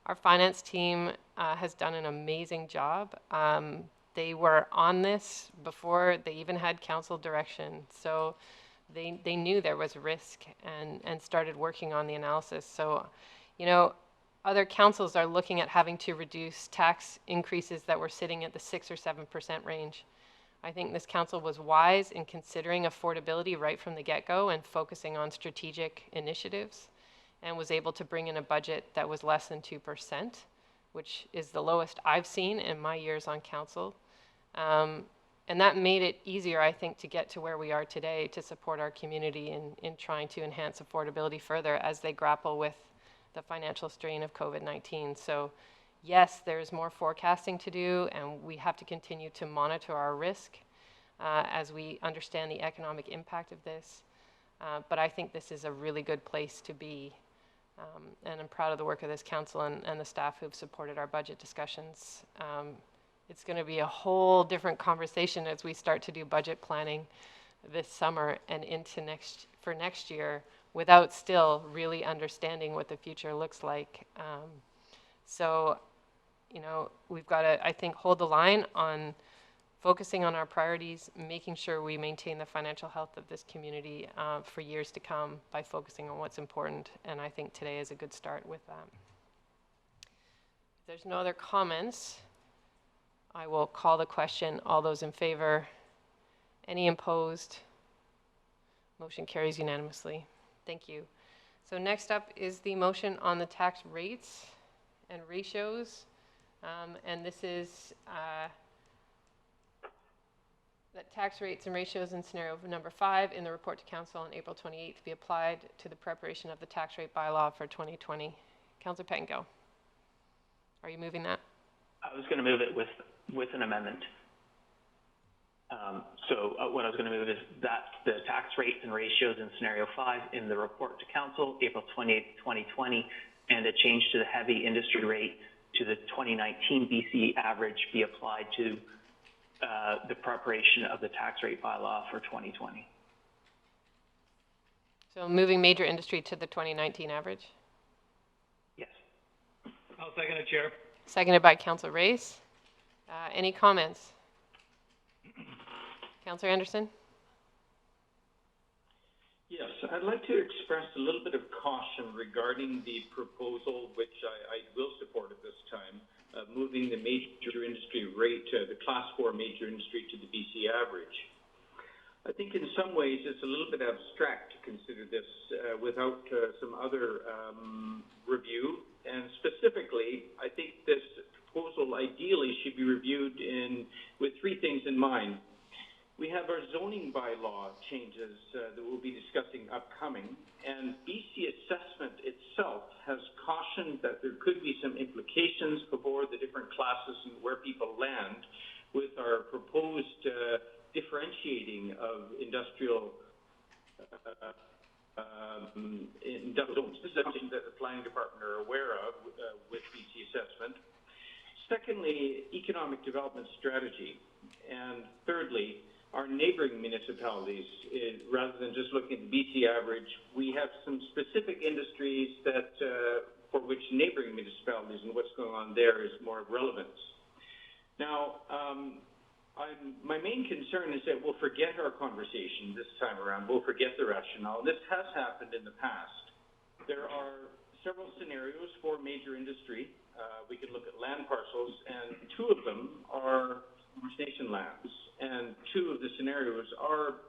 our finance team has done an amazing job. They were on this before they even had council direction. So they knew there was risk and started working on the analysis. So, you know, other councils are looking at having to reduce tax increases that were sitting at the 6 or 7% range. I think this council was wise in considering affordability right from the get-go and focusing on strategic initiatives, and was able to bring in a budget that was less than 2%, which is the lowest I've seen in my years on council. And that made it easier, I think, to get to where we are today to support our community in trying to enhance affordability further as they grapple with the financial strain of COVID-19. So yes, there's more forecasting to do, and we have to continue to monitor our risk as we understand the economic impact of this. But I think this is a really good place to be. And I'm proud of the work of this council and the staff who've supported our budget discussions. It's going to be a whole different conversation as we start to do budget planning this summer and into next year without still really understanding what the future looks like. So, you know, we've got to, I think, hold the line on focusing on our priorities, making sure we maintain the financial health of this community for years to come by focusing on what's important. And I think today is a good start with that. If there's no other comments, I will call the question. All those in favor? Any opposed? Motion carries unanimously. Thank you. So next up is the motion on the tax rates and ratios. And this is that tax rates and ratios in scenario number 5 in the report to council on April 28th be applied to the preparation of the tax rate bylaw for 2020. Councillor Pettengill, are you moving that? I was going to move it with an amendment. What I was going to move is that the tax rates and ratios in scenario 5 in the report to council, April 28th, 2020, and a change to the heavy industry rate to the 2019 BC average be applied to the preparation of the tax rate bylaw for 2020. So moving major industry to the 2019 average? Yes. I'll second it, Chair. Seconded by Councillor Race. Any comments? Councillor Anderson? Yes, I'd like to express a little bit of caution regarding the proposal, which I will support at this time, moving the major industry rate, the Class 4 major industry to the BC average. I think in some ways it's a little bit abstract to consider this without some other review. And specifically, I think this proposal ideally should be reviewed with 3 things in mind. We have our zoning bylaw changes that we'll be discussing upcoming, and BC assessment itself has cautioned that there could be some implications for the different classes and where people land with our proposed differentiating of industrial zones. This is something that the planning department are aware of with BC assessment. Secondly, economic development strategy, and thirdly, our neighboring municipalities, rather than just looking at the BC average, we have some specific industries that for which neighboring municipalities and what's going on there is more of relevance. Now, my main concern is that we'll forget our conversation this time around. We'll forget the rationale. This has happened in the past. There are several scenarios for major industry. We could look at land parcels, and 2 of them are First Nation lands, and 2 of the scenarios are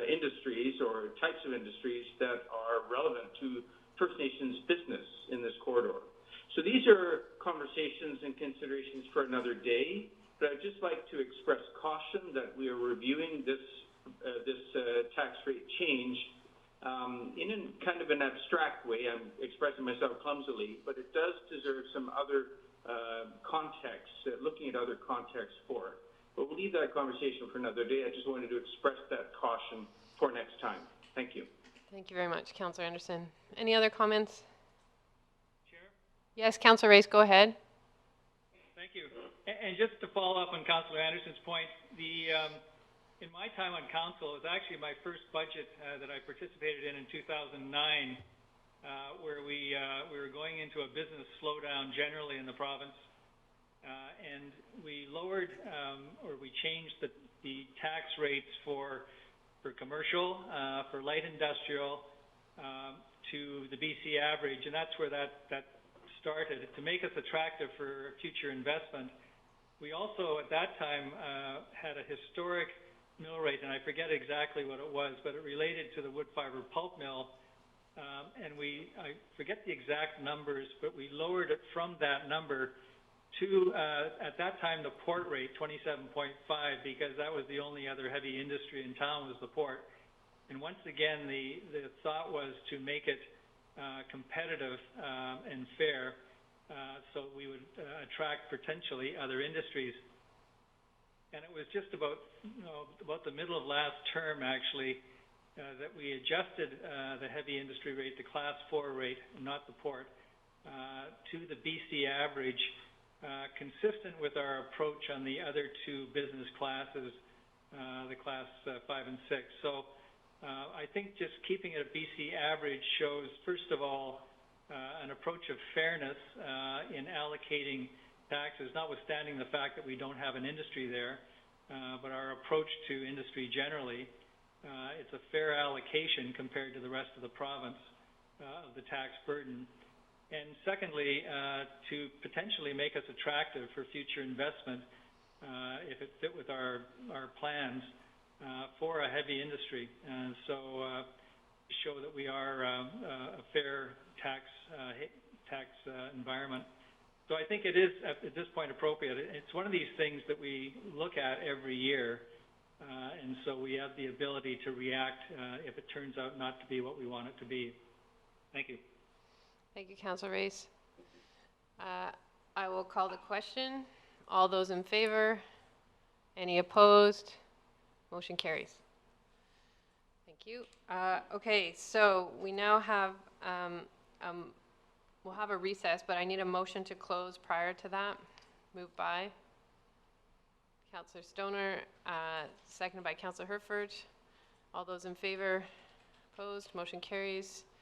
industries or types of industries that are relevant to First Nations business in this corridor. So these are conversations and considerations for another day, but I'd just like to express caution that we are reviewing this tax rate change in kind of an abstract way. I'm expressing myself clumsily, but it does deserve some other context, looking at other contexts for it. But we'll leave that conversation for another day. I just wanted to express that caution for next time. Thank you. Thank you very much, Councillor Anderson. Any other comments? Chair? Yes, Councillor Race, go ahead. Thank you. And just to follow up on Councillor Anderson's point, in my time on council, it was actually my first budget that I participated in 2009, where we were going into a business slowdown generally in the province. And we lowered or we changed the tax rates for commercial, for light industrial, to the BC average, and that's where that started to make us attractive for future investment. We also at that time had a historic mill rate, and I forget exactly what it was, but it related to the wood fiber pulp mill, and I forget the exact numbers, but we lowered it from that number At that time, the port rate, 27.5, because that was the only other heavy industry in town was the port. And once again, the thought was to make it competitive and fair, so we would attract potentially other industries. And it was just about the middle of last term, actually, that we adjusted the heavy industry rate, the Class 4 rate, not the port, to the BC average, consistent with our approach on the other two business classes, the Class 5 and 6. So I think just keeping it a BC average shows, first of all, an approach of fairness in allocating taxes, notwithstanding the fact that we don't have an industry there, but our approach to industry generally, it's a fair allocation compared to the rest of the province of the tax burden. And secondly, to potentially make us attractive for future investment, if it fit with our plans for a heavy industry. And so show that we are a fair tax environment. So I think it is, at this point, appropriate. It's one of these things that we look at every year, and so we have the ability to react if it turns out not to be what we want it to be. Thank you. Thank you, Councillor Race. I will call the question. All those in favor? Any opposed? Motion carries. Thank you. Okay, so we now have, we'll have a recess, but I need a motion to close prior to that. Moved by Councillor Stoner, seconded by Councillor Herford. All those in favor? Opposed? Motion carries.